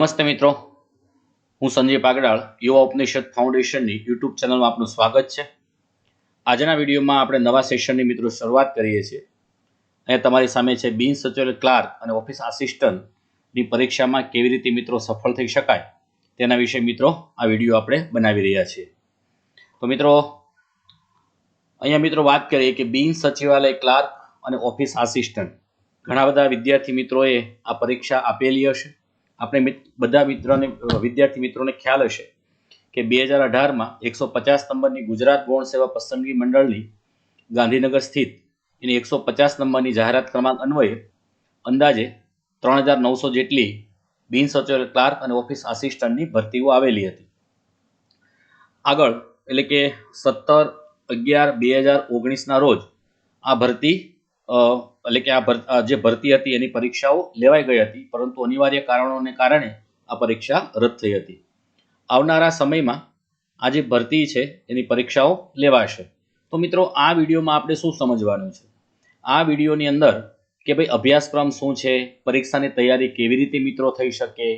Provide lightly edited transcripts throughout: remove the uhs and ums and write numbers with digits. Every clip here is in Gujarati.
નમસ્તે મિત્રો, હું સંજય પાગડાળ યુવા ઉપનિષદ ફાઉન્ડેશનની યુટ્યુબ ચેનલમાં આપનું સ્વાગત છે. આજના વિડીયોમાં આપણે નવા સેશનની મિત્રો શરૂઆત કરીએ છીએ. અહીંયા તમારી સામે છે બિન સચિવાલય ક્લાર્ક અને ઓફિસ આસિસ્ટન્ટની પરીક્ષામાં કેવી રીતે મિત્રો સફળ થઈ શકાય તેના વિશે મિત્રો આ વિડીયો આપણે બનાવી રહ્યા છીએ. તો મિત્રો અહીંયા મિત્રો વાત કરીએ કે બિન સચિવાલય ક્લાર્ક અને ઓફિસ આસિસ્ટન્ટ ઘણા બધા વિદ્યાર્થી મિત્રોએ આ પરીક્ષા આપેલી હશે. આપણે બધા વિદ્યાર્થી મિત્રોને ખ્યાલ હશે કે 2018માં 150 નંબરની ગુજરાત ગૌણ સેવા પસંદગી મંડળની ગાંધીનગર સ્થિત એની 150 નંબરની જાહેરાત ક્રમાંક અન્વયે અંદાજે 3900 જેટલી બિન સચિવાલય ક્લાર્ક અને ઓફિસ આસિસ્ટન્ટની ભરતીઓ આવેલી હતી. આગળ એટલે કે 17/11/2019ના રોજ આ ભરતી એટલે કે આ જે ભરતી હતી એની પરીક્ષાઓ લેવાઈ ગઈ હતી, પરંતુ અનિવાર્ય કારણોને કારણે આ પરીક્ષા રદ થઈ હતી. આવનારા સમયમાં આ જે ભરતી છે એની પરીક્ષાઓ લેવાશે. તો મિત્રો આ વિડીયોમાં આપણે શું સમજવાનું છે? આ વિડીયોની અંદર કે ભાઈ અભ્યાસક્રમ શું છે, પરીક્ષાની તૈયારી કેવી રીતે મિત્રો થઈ શકે,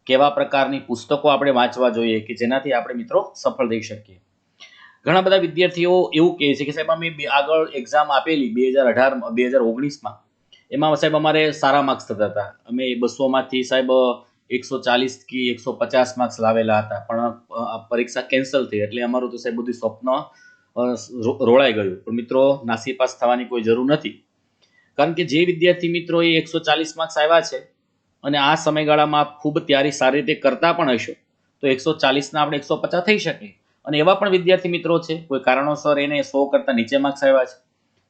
કેવા પ્રકારની પુસ્તકો આપણે વાંચવા જોઈએ કે જેનાથી આપણે મિત્રો સફળ થઈ શકીએ. ઘણા બધા વિદ્યાર્થીઓ એવું કહે છે કે સાહેબ અમે આગળ એક્ઝામ આપેલી 2019માં, એમાં સાહેબ અમારે સારા માર્ક્સ થતા હતા, અમે 200માંથી સાહેબ 140 કે 150 માર્ક્સ લાવેલા હતા, પણ પરીક્ષા કેન્સલ થઈ એટલે અમારું તો સાહેબ બધું સ્વપ્ન રોળાઈ ગયું. પણ મિત્રો નાસીપાસ થવાની કોઈ જરૂર નથી, કારણ કે જે વિદ્યાર્થી મિત્રોએ 140 માર્ક્સ આવ્યા છે અને આ સમયગાળામાં ખૂબ તૈયારી સારી રીતે કરતા પણ હશો તો 140ના આપણે 150 થઈ શકે. અને એવા પણ વિદ્યાર્થી મિત્રો છે કોઈ કારણોસર એને 100 કરતાં નીચે માર્ક્સ આવ્યા છે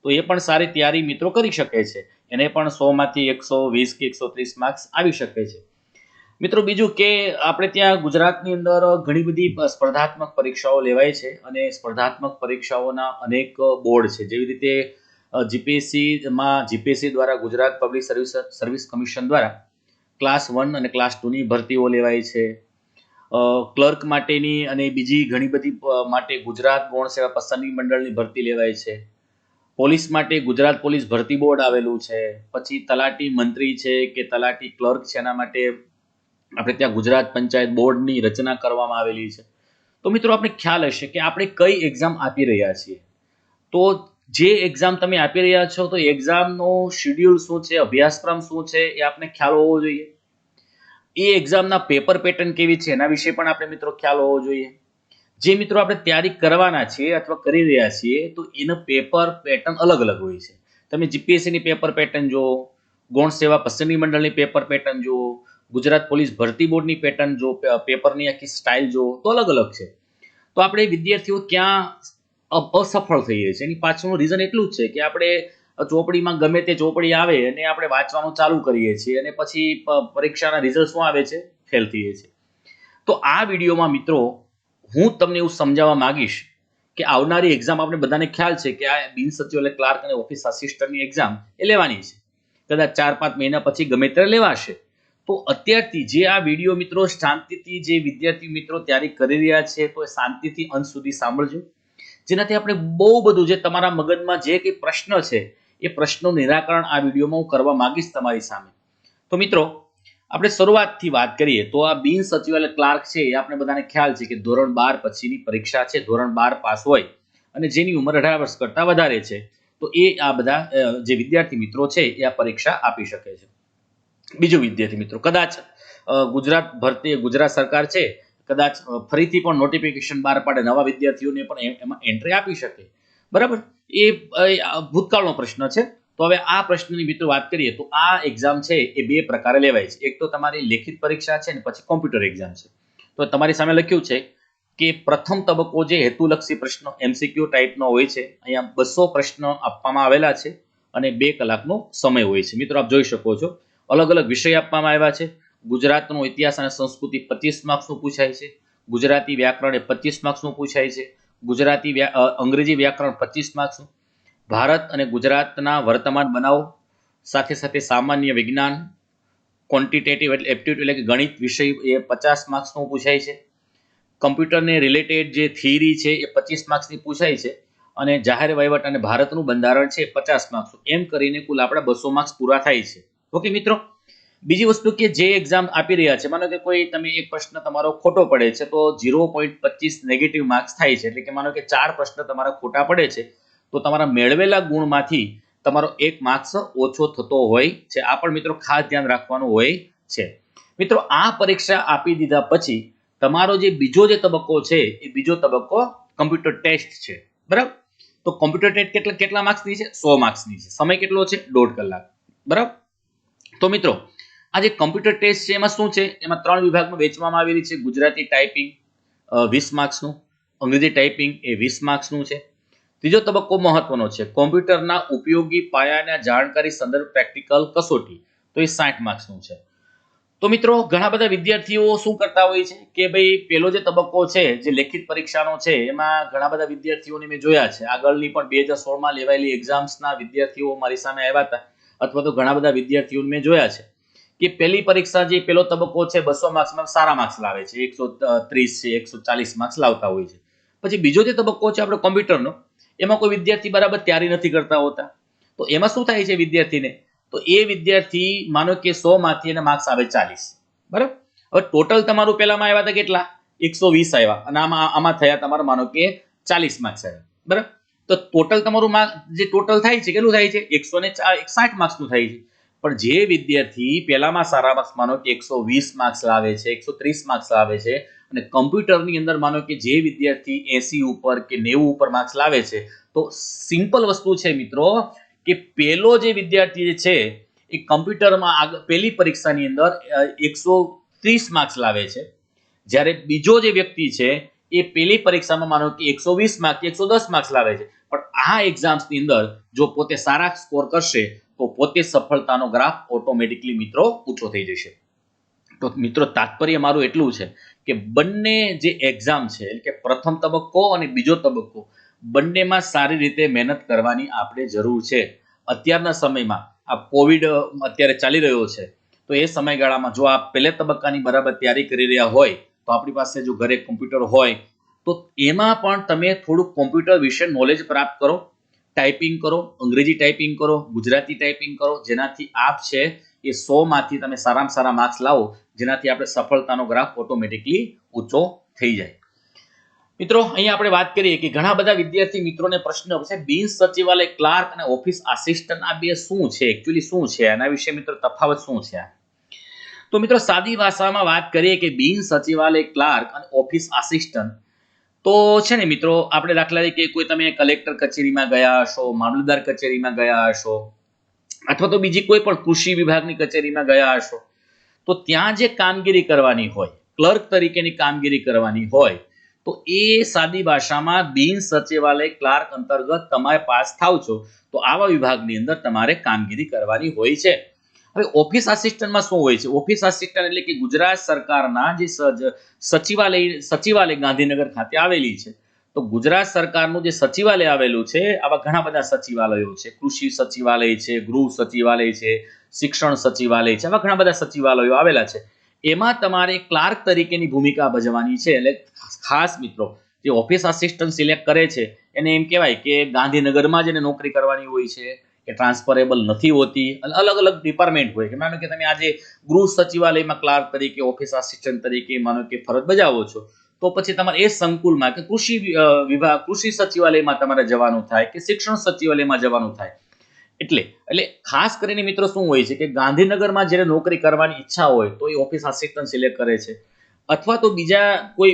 તો એ પણ સારી તૈયારી મિત્રો કરી શકે છે, એને પણ 100માંથી 120 કે 130 માર્ક્સ આવી શકે છે. મિત્રો બીજું કે આપણે ત્યાં ગુજરાતની અંદર ઘણી બધી સ્પર્ધાત્મક પરીક્ષાઓ લેવાય છે અને સ્પર્ધાત્મક પરીક્ષાઓના અનેક બોર્ડ છે. જેવી રીતે જીપીએસસી દ્વારા ગુજરાત પબ્લિક સર્વિસ કમિશન દ્વારા ક્લાસ 1 અને ક્લાસ 2ની ભરતીઓ લેવાય છે. ક્લર્ક માટેની અને બીજી ઘણી બધી માટે ગુજરાત ગૌણ સેવા પસંદગી મંડળની ભરતી લેવાય છે. પોલીસ માટે ગુજરાત પોલીસ ભરતી બોર્ડ આવેલું છે. પછી તલાટી મંત્રી છે કે તલાટી ક્લર્ક છે, એના માટે આપણે ત્યાં ગુજરાત પંચાયત બોર્ડની રચના કરવામાં આવેલી છે. તો મિત્રો આપણે ખ્યાલ હશે કે આપણે કઈ એક્ઝામ આપી રહ્યા છીએ. તો જે એક્ઝામ તમે આપી રહ્યા છો તો એક્ઝામનો શેડ્યુલ શું છે, અભ્યાસક્રમ શું છે એ આપણે ખ્યાલ હોવો જોઈએ. એ એક્ઝામના પેપર પેટર્ન કેવી છે એના વિશે પણ આપણે મિત્રો ખ્યાલ હોવો જોઈએ. જે મિત્રો આપણે તૈયારી કરવાના છીએ અથવા કરી રહ્યા છીએ તો એનું પેપર પેટર્ન અલગ અલગ હોય છે. તમે જીપીએસસીની પેપર પેટર્ન જુઓ, ગૌણ સેવા પસંદગી મંડળની પેપર પેટર્ન જુઓ, ગુજરાત પોલીસ ભરતી બોર્ડની પેટર્ન જુઓ, પેપરની આખી સ્ટાઇલ જુઓ તો અલગ અલગ છે. તો આપણે વિદ્યાર્થીઓ ક્યાં અસફળ થઈએ છીએ એની પાછળનું રીઝન એટલું જ છે કે આપણે ચોપડીમાં ગમે તે ચોપડી આવે અને આપણે વાંચવાનું ચાલુ કરીએ છીએ અને પછી પરીક્ષાના રિઝલ્ટ શું આવે છે, ફેલ થઈએ છીએ. તો આ વિડીયોમાં મિત્રો હું તમને એવું સમજાવવા માંગીશ કે આવનારી એક્ઝામ આપણે બધાને ખ્યાલ છે કે આ બિન સચિવાલય ક્લાર્ક અને ઓફિસ આસિસ્ટન્ટની એક્ઝામ એ લેવાની છે, કદાચ 4-5 મહિના પછી ગમે ત્યારે લેવાશે. તો અત્યારથી જે આ વિડીયો મિત્રો શાંતિથી જે વિદ્યાર્થી મિત્રો તૈયારી કરી રહ્યા છે તો એ શાંતિથી અંત સુધી સાંભળજો, જેનાથી આપણે બહુ બધું જે તમારા મગજમાં જે કંઈ પ્રશ્ન છે એ પ્રશ્નનું નિરાકરણ આ વિડીયોમાં હું કરવા માંગીશ તમારી સામે. તો મિત્રો આપણે શરૂઆતથી વાત કરીએ તો આ બિન સચિવાલય ક્લાર્ક છે એ આપણે બધાને ખ્યાલ છે કે ધોરણ 12 પછીની પરીક્ષા છે. ધોરણ 12 પાસ હોય અને જેની ઉંમર 18 વર્ષ કરતાં વધારે છે તો એ આ બધા જે વિદ્યાર્થી મિત્રો છે એ આ પરીક્ષા આપી શકે છે. બીજું વિદ્યાર્થી મિત્રો કદાચ ગુજરાત સરકાર છે કદાચ ફરીથી પણ નોટિફિકેશન બહાર પાડે, નવા વિદ્યાર્થીઓને પણ એમાં એન્ટ્રી આપી શકે, બરાબર. એ ભૂતકાળનો પ્રશ્ન છે. તો હવે આ પ્રશ્નની મિત્રો વાત કરીએ તો આ એક્ઝામ છે એ બે પ્રકારે લેવાય છે. એક તો તમારી લેખિત પરીક્ષા છે અને પછી કોમ્પ્યુટર એક્ઝામ છે. તો તમારી સામે લખ્યું છે કે પ્રથમ તબક્કો જે હેતુલક્ષી પ્રશ્નો એમસીક્યુ ટાઈપનો હોય છે, અહીંયા 200 પ્રશ્નો આપવામાં આવેલા છે અને 2 કલાકનો સમય હોય છે. મિત્રો આપ જોઈ શકો છો અલગ અલગ વિષય આપવામાં આવ્યા છે. ગુજરાતનો ઇતિહાસ અને સંસ્કૃતિ 25 માર્ક્સનું પૂછાય છે, ગુજરાતી વ્યાકરણ એ 25 માર્ક્સનું પૂછાય છે, અંગ્રેજી વ્યાકરણ 25 માર્ક્સનું, ભારત અને ગુજરાતના વર્તમાન બનાવો સાથે સાથે સામાન્ય વિજ્ઞાન, ક્વોન્ટિટેટિવ એટલે એપ્ટિટ્યુડ એટલે કે ગણિત વિષય એ 50 માર્ક્સનું પૂછાય છે, કમ્પ્યુટરને રિલેટેડ જે થિયરી છે એ 25 માર્ક્સની પૂછાય છે અને જાહેર વહીવટ અને ભારતનું બંધારણ છે 50 માર્ક્સનું. એમ કરીને કુલ આપણા 200 માર્ક્સ પૂરા થાય છે. ઓકે મિત્રો, બીજી વસ્તુ કે જે એક્ઝામ આપી રહ્યા છે, માનો કે કોઈ તમે એક પ્રશ્ન તમારો ખોટો પડે છે તો 0.25 નેગેટિવ માર્ક્સ થાય છે, એટલે કે માનો કે 4 પ્રશ્ન તમારા ખોટા પડે છે તો તમારા મેળવેલા ગુણમાંથી તમારો 1 માર્ક્સ ઓછો થતો હોય છે. આ પણ મિત્રો ખાસ ધ્યાન રાખવાનું હોય છે. મિત્રો આ પરીક્ષા આપી દીધા પછી તમારો જે બીજો જે તબક્કો છે એ બીજો તબક્કો કમ્પ્યુટર ટેસ્ટ છે, બરાબર. તો કમ્પ્યુટર ટેસ્ટ કેટલા માર્ક્સની છે? 100 માર્ક્સની છે. સમય કેટલો છે? 1.5 કલાક, બરાબર. તો મિત્રો આ જે કમ્પ્યુટર ટેસ્ટ છે એમાં શું છે? એમાં 3 વિભાગમાં વહેંચવામાં આવેલી છે. ગુજરાતી ટાઈપિંગ 20 માર્ક્સનું, અંગ્રેજી ટાઈપિંગ એ 20 માર્ક્સનું છે. ત્રીજો તબક્કો મહત્વનો છે, કોમ્પ્યુટરના ઉપયોગી પાયાના જાણકારી સંદર્ભ પ્રેક્ટિકલ કસોટી, તો એ 60 માર્ક્સનું છે. તો મિત્રો ઘણા બધા વિદ્યાર્થીઓ શું કરતા હોય છે કે ભાઈ પેલો જે તબક્કો છે જે લેખિત પરીક્ષાનો છે એમાં ઘણા બધા વિદ્યાર્થીઓને મેં જોયા છે, આગળની પણ 2016માં લેવાયેલી એક્ઝામ્સના વિદ્યાર્થીઓ મારી સામે આવ્યા હતા, અથવા તો ઘણા બધા વિદ્યાર્થીઓને મેં જોયા છે કે પહેલી પરીક્ષા જે પહેલો તબક્કો છે 200 માર્ક્સમાં સારા માર્ક્સ લાવે છે, 130 છે, 140 માર્ક્સ લાવતા હોય છે. પછી બીજો જે તબક્કો છે આપણો કોમ્પ્યુટરનો, એમાં કોઈ વિદ્યાર્થી બરાબર તૈયારી નથી કરતા હોતા. તો એમાં શું થાય છે વિદ્યાર્થીને? તો એ વિદ્યાર્થી માનો કે 100 માંથી એને માર્ક્સ આવે 40, બરાબર. હવે ટોટલ તમારું પહેલામાં આવ્યા હતા કેટલા? 120 આવ્યા, અને આમાં થયા તમારા માનો કે 40 માર્ક્સ આવ્યા, બરાબર. તો ટોટલ તમારું જે ટોટલ થાય છે કેટલું થાય છે? 160 માર્ક્સનું થાય છે. પણ જે વિદ્યાર્થી પહેલામાં સારા માર્ક્સ માનો કે 120 માર્ક્સ લાવે છે, 130 માર્ક્સ લાવે છે, અને કમ્પ્યુટરની અંદર માનો કે જે વિદ્યાર્થી 80 ઉપર કે 90 ઉપર માર્ક્સ લાવે છે, તો સિમ્પલ વસ્તુ છે મિત્રો કે પેલો જે વિદ્યાર્થી છે એ કમ્પ્યુટરમાં પહેલી પરીક્ષાની અંદર 130 માર્ક્સ લાવે છે, જ્યારે બીજો જે વ્યક્તિ છે એ પહેલી પરીક્ષામાં માનો કે 120 માર્ક 110 માર્ક્સ લાવે છે. પણ આ એક્ઝામ્સની અંદર જો પોતે સારા સ્કોર કરશે તો પોતે સફળતાનો ગ્રાફ ઓટોમેટિકલી મિત્રો ઊંચો થઈ જશે. તો મિત્રો તાત્પર્ય મારું એટલું છે કે બંને જે એક્ઝામ છે એટલે કે પ્રથમ તબક્કો અને બીજો તબક્કો બંનેમાં સારી રીતે મહેનત કરવાની આપણે જરૂર છે. અત્યારના સમયમાં આ કોવિડ અત્યારે ચાલી રહ્યો છે, તો એ સમયગાળામાં જો આપ પહેલા તબક્કાની બરાબર તૈયારી કરી રહ્યા હોય તો આપણી પાસે જો ઘરે કોમ્પ્યુટર હોય તો એમાં પણ તમે થોડુંક કોમ્પ્યુટર વિશે નોલેજ પ્રાપ્ત કરો, ટાઈપિંગ કરો, અંગ્રેજી ટાઈપિંગ કરો, ગુજરાતી ટાઈપિંગ કરો, જેનાથી આપ છે એ 100 માંથી તમે સારામાં સારા માર્ક્સ લાવો, જેનાથી આપણે સફળતાનો ગ્રાફ ઓટોમેટિકલી ઊંચો થઈ જાય. મિત્રો અહીંયા આપણે વાત કરીએ કે ઘણા બધા વિદ્યાર્થી મિત્રોને પ્રશ્ન છે બિન સચિવાલય ક્લાર્ક અને ઓફિસ આસિસ્ટન્ટ આ બે શું છે, એકચ્યુઅલી શું છે, આના વિશે મિત્રો તફાવત શું છે? તો મિત્રો સાદી ભાષામાં વાત કરીએ કે બિન સચિવાલય ક્લાર્ક અને ઓફિસ આસિસ્ટન્ટ તો છે ને મિત્રો, આપણે દાખલા તરીકે કોઈ તમે કલેક્ટર કચેરીમાં ગયા હશો, મામલતદાર કચેરીમાં ગયા હશો, અથવા તો બીજી કોઈ પણ કૃષિ વિભાગની કચેરીમાં ગયા હશો, તો ત્યાં જે કામગીરી કરવાની હોય, ક્લર્ક તરીકેની કામગીરી કરવાની હોય, તો એ સાદી ભાષામાં બિન સચિવાલય ક્લાર્ક અંતર્ગત તમે પાસ થાવ છો તો આવા વિભાગની અંદર તમારે કામગીરી કરવાની હોય છે. હવે ઓફિસ આસિસ્ટન્ટમાં શું હોય છે? ઓફિસ આસિસ્ટન્ટ એટલે કે ગુજરાત સરકારના જે સચિવાલય ગાંધીનગર ખાતે આવેલી છે. તો ગુજરાત સરકારનું જે સચિવાલય આવેલું છે, આવા ઘણા બધા સચિવાલયો છે, કૃષિ સચિવાલય છે, ગૃહ સચિવાલય છે, શિક્ષણ સચિવાલય છે, આવા ઘણા બધા સચિવાલયો આવેલા છે. એમાં તમારે ક્લાર્ક તરીકેની ભૂમિકા ભજવવાની છે. એટલે ખાસ મિત્રો જે ઓફિસ આસિસ્ટન્ટ સિલેક્ટ કરે છે એને એમ કહેવાય કે ગાંધીનગરમાં જ એને નોકરી કરવાની હોય છે, એ ટ્રાન્સફરેબલ નથી હોતી, અલગ અલગ ડિપાર્ટમેન્ટ હોય. માનો કે તમે આજે ગૃહ સચિવાલયમાં ક્લાર્ક તરીકે, ઓફિસ આસિસ્ટન્ટ તરીકે માનો કે ફરજ બજાવો છો, તો પછી તમારે એ સંકુલમાં કે કૃષિ સચિવાલયમાં તમારે જવાનું થાય કે શિક્ષણ સચિવાલયમાં જવાનું થાય. એટલે ખાસ કરીને મિત્રો શું હોય છે કે ગાંધીનગરમાં જ્યારે નોકરી કરવાની ઈચ્છા હોય તો એ ઓફિસ આસિસ્ટન્ટ સિલેક્ટ કરે છે, અથવા તો બીજા કોઈ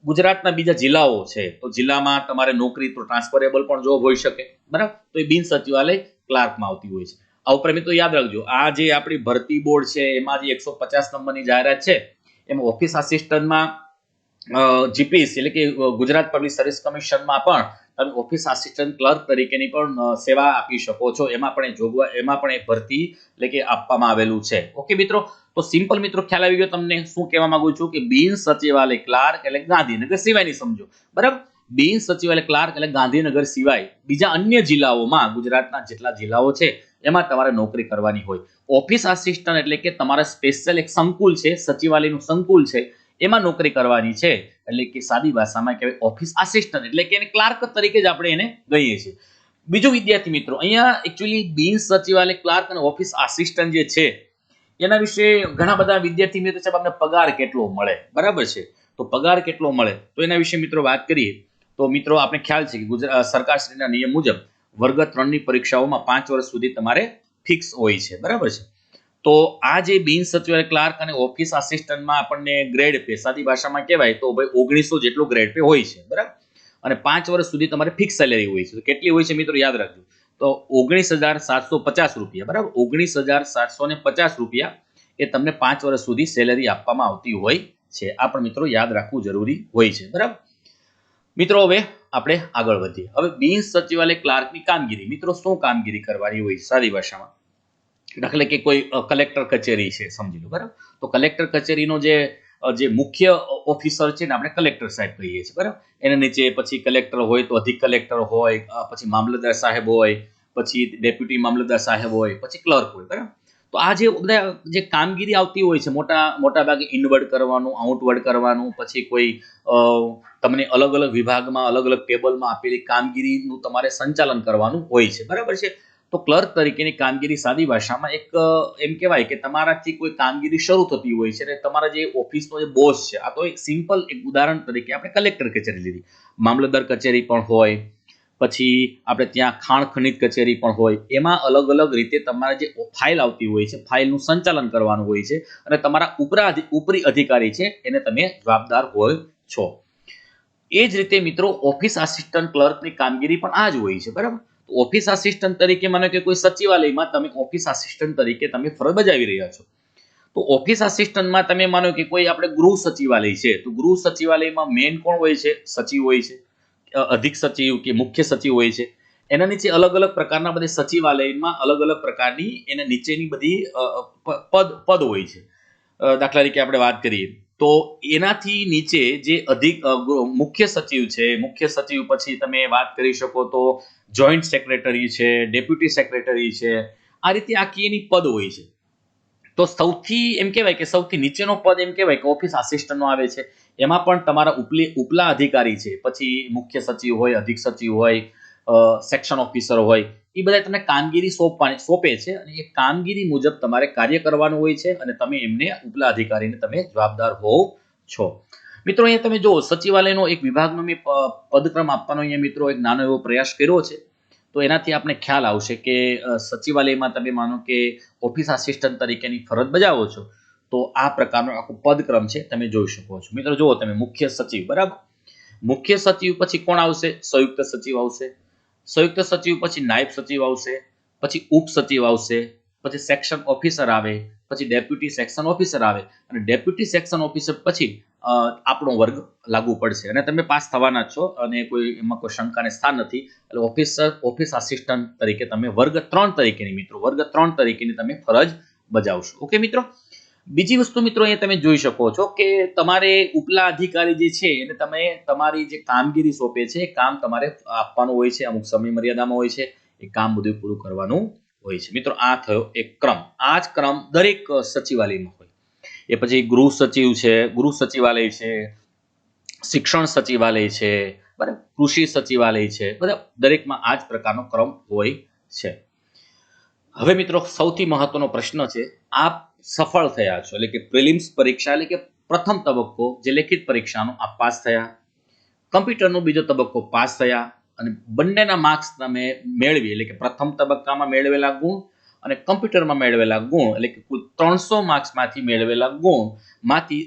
ગુજરાતના બીજા જિલ્લાઓ છે તો જિલ્લામાં તમારે નોકરી તો ટ્રાન્સફરેબલ પણ જોબ હોઈ શકે, બરાબર. તો એ બિન સચિવાલય ક્લાર્કમાં આવતી હોય છે. આ ઉપરાંત મિત્રો યાદ રાખજો, આ જે આપણી ભરતી બોર્ડ છે એમાં જે 150 નંબરની જાહેરાત છે એમાં ઓફિસ આસિસ્ટન્ટમાં જીપીએસસી એટલે કે ગુજરાત પબ્લિક સર્વિસ કમિશનમાં પણ તમે ઓફિસ આસિસ્ટન્ટ ક્લર્ક તરીકેની પણ સેવા આપી શકો છો. એમાં પણ એ ભરતી એટલે કે આપવામાં આવેલું છે. ઓકે મિત્રો, તો સિમ્પલ મિત્રો ખ્યાલ આવી ગયો તમને શું કહેવા માંગુ છું કે બિન સચિવાલય ક્લાર્ક એટલે ગાંધીનગર સિવાયની સમજો, બરાબર. બિન સચિવાલય ક્લાર્ક એટલે ગાંધીનગર સિવાય બીજા અન્ય જિલ્લાઓમાં, ગુજરાતના જેટલા જિલ્લાઓ છે એમાં તમારે નોકરી કરવાની હોય. ઓફિસ આસિસ્ટન્ટ એટલે કે તમારા સ્પેશિયલ એક સંકુલ છે, સચિવાલયનું સંકુલ છે, એમાં નોકરી કરવાની છે. એટલે કે સાદી ભાષામાં કહેવાય ઓફિસ આસિસ્ટન્ટ, એટલે કે એને ક્લાર્ક તરીકે જ આપણે એને કહીએ છીએ. બીજું વિદ્યાર્થી મિત્રો, અહીંયા એકચ્યુઅલી બિન સચિવાલય ક્લાર્ક અને ઓફિસ આસિસ્ટન્ટ જે છે એના વિશે ઘણા બધા વિદ્યાર્થી મિત્રો સાહેબ અમને પગાર કેટલો મળે, બરાબર છે? તો પગાર કેટલો મળે તો એના વિશે મિત્રો વાત કરીએ તો મિત્રો આપણે ખ્યાલ છે કે ગુજરાત સરકારશ્રીના નિયમ મુજબ વર્ગ 3ની પરીક્ષાઓમાં 5 વર્ષ સુધી તમારે ફિક્સ હોય છે, બરાબર છે? તો આ જે બિન સચિવાલય ક્લાર્ક અને ઓફિસ આસિસ્ટન્ટમાં આપણને ગ્રેડ પે સાદી ભાષામાં કહેવાય તો ભાઈ 1900 જેટલો ગ્રેડ પે હોય છે, બરાબર? અને 5 વર્ષ સુધી તમારે ફિક્સ સેલેરી હોય છે. તો કેટલી હોય છે મિત્રો યાદ રાખજો, તો 19,750 રૂપિયા, બરાબર? 19,750 રૂપિયા એ તમને 5 વર્ષ સુધી સેલેરી આપવામાં આવતી હોય છે. આ પણ મિત્રો યાદ રાખવું જરૂરી હોય છે, બરાબર? મિત્રો હવે આપણે આગળ વધીએ. હવે બિન સચિવાલય ક્લાર્કની કામગીરી, મિત્રો શું કામગીરી કરવાની હોય સાદી ભાષામાં? દાખલા કે કોઈ કલેક્ટર કચેરી છે સમજી લો, બરાબર? તો કલેક્ટર કચેરીનો જે મુખ્ય ઓફિસર છે ને આપણે કલેક્ટર સાહેબ કહીએ છીએ, બરાબર? એના નીચે પછી કલેક્ટર હોય તો અધિક કલેક્ટર હોય, પછી મામલતદાર સાહેબ હોય, પછી ડેપ્યુટી મામલતદાર સાહેબ હોય, પછી ક્લર્ક હોય, બરાબર? તો આ જે બધા જે કામગીરી આવતી હોય છે મોટા ભાગે ઇનવર્ડ કરવાનું, આઉટવર્ડ કરવાનું, પછી કોઈ તમને અલગ અલગ વિભાગમાં અલગ અલગ ટેબલમાં આપેલી કામગીરીનું તમારે સંચાલન કરવાનું હોય છે, બરાબર છે? તો ક્લર્ક તરીકેની કામગીરી સાદી ભાષામાં એક એમ કહેવાય કે તમારાથી કોઈ કામગીરી શરૂ થતી હોય છે અને તમારા જે ઓફિસનો જે બોસ છે, આ તો એક સિમ્પલ એક ઉદાહરણ તરીકે આપણે કલેક્ટર કચેરી લીધી, મામલતદાર કચેરી પણ હોય, પછી આપણે ત્યાં ખાણ ખનિજ કચેરી પણ હોય, એમાં અલગ અલગ રીતે તમારે જે ફાઇલ આવતી હોય છે ફાઇલનું સંચાલન કરવાનું હોય છે અને તમારા ઉપરી અધિકારી છે એને તમે જવાબદાર હોય છો. એ જ રીતે મિત્રો ઓફિસ આસિસ્ટન્ટ ક્લર્કની કામગીરી પણ આ જ હોય છે, બરાબર? ઓફિસ આસિસ્ટન્ટ તરીકે માનો કે કોઈ સચિવાલયમાં તમે ઓફિસ આસિસ્ટન્ટ તરીકે તમે ફરજ બજાવી રહ્યા છો, તો ઓફિસ આસિસ્ટન્ટમાં તમે માનો કે કોઈ આપણે ગૃહ સચિવાલય છે તો ગૃહ સચિવાલયમાં મેન કોણ હોય છે? સચિવ હોય છે, અધિક સચિવ કે મુખ્ય સચિવ હોય છે. એના નીચે અલગ અલગ પ્રકારના બધી સચિવાલયમાં અલગ અલગ પ્રકારની એના નીચેની બધી પદ હોય છે. દાખલા તરીકે આપણે વાત કરીએ તો એનાથી નીચે જે મુખ્ય સચિવ છે, મુખ્ય સચિવ પછી તમે વાત કરી શકો તો જોઈન્ટ સેક્રેટરી છે, ડેપ્યુટી સેક્રેટરી છે, આ રીતે આખી એની પદ હોય છે. તો સૌથી એમ કહેવાય કે સૌથી નીચેનો પદ એમ કહેવાય કે ઓફિસ આસિસ્ટન્ટનો આવે છે. એમાં પણ તમારા ઉપલા અધિકારી છે, પછી મુખ્ય સચિવ હોય, અધિક સચિવ હોય, સેક્શન ઓફિસર હોય, એ બધા તમને કામગીરી સોંપે છે અને એ કામગીરી મુજબ તમારે કાર્ય કરવાનું હોય છે અને તમે એમને ઉપલા અધિકારીને તમે જવાબદાર હોવ છો. મિત્રો અહીંયા તમે જો સચિવાલયનો એક વિભાગનો મેં પદક્રમ આપવાનો અહીંયા મિત્રો એક નાનો એવો પ્રયાસ કર્યો છે. તો એનાથી આપણે ખ્યાલ આવશે કે સચિવાલયમાં તમે માનો કે ઓફિસ આસિસ્ટન્ટ તરીકેની ફરજ બજાવો છો તો આ પ્રકારનો આખો પદક્રમ છે તમે જોઈ શકો છો. મિત્રો જુઓ તમે મુખ્ય સચિવ, બરાબર? મુખ્ય સચિવ પછી કોણ આવશે? સંયુક્ત સચિવ આવશે. સંયુક્ત સચિવ પછી નાયબ સચિવ આવશે, પછી ઉપ સચિવ આવશે, પછી સેક્શન ઓફિસર આવે, પછી ડેપ્યુટી સેક્શન ઓફિસર આવે અને ડેપ્યુટી સેક્શન ઓફિસર પછી આપણો વર્ગ લાગુ પડશે અને તમે પાસ થવાના છો અને એમાં કોઈ શંકાને સ્થાન નથી. એટલે ઓફિસ આસિસ્ટન્ટ તરીકે તમે વર્ગ 3 તરીકેની મિત્રો વર્ગ 3 તરીકેની તમે ફરજ બજાવશો. ઓકે મિત્રો, બીજી વસ્તુ મિત્રો અહીંયા તમે જોઈ શકો છો કે તમારે ઉપલા અધિકારી જે છે એને તમે તમારી જે કામગીરી સોંપે છે એ કામ તમારે આપવાનું હોય છે, અમુક સમય મર્યાદામાં હોય છે, એ કામ બધું પૂરું કરવાનું હોય છે. મિત્રો આ થયો એક ક્રમ. આ જ ક્રમ દરેક સચિવાલયમાં હોય. એ પછી ગૃહ સચિવ છે, ગૃહ સચિવાલય છે, શિક્ષણ સચિવાલય છે, બરાબર, કૃષિ સચિવાલય છે, બધા દરેકમાં આ જ પ્રકારનો ક્રમ હોય છે. હવે મિત્રો સૌથી મહત્વનો પ્રશ્ન છે, આપ સફળ થયા છો એટલે કે પ્રિલિમ્સ પરીક્ષા એટલે કે પ્રથમ તબક્કો જે લેખિત પરીક્ષાનો આપ પાસ થયા, કમ્પ્યુટરનો બીજો તબક્કો પાસ થયા અને બંનેના માર્ક્સ તમે મેળવી એટલે કે પ્રથમ તબક્કામાં મેળવેલા ગુણ અને કમ્પ્યુટરમાં મેળવેલા ગુણ એટલે કે કુલ 300 માર્ક્સમાંથી મેળવેલા ગુણમાંથી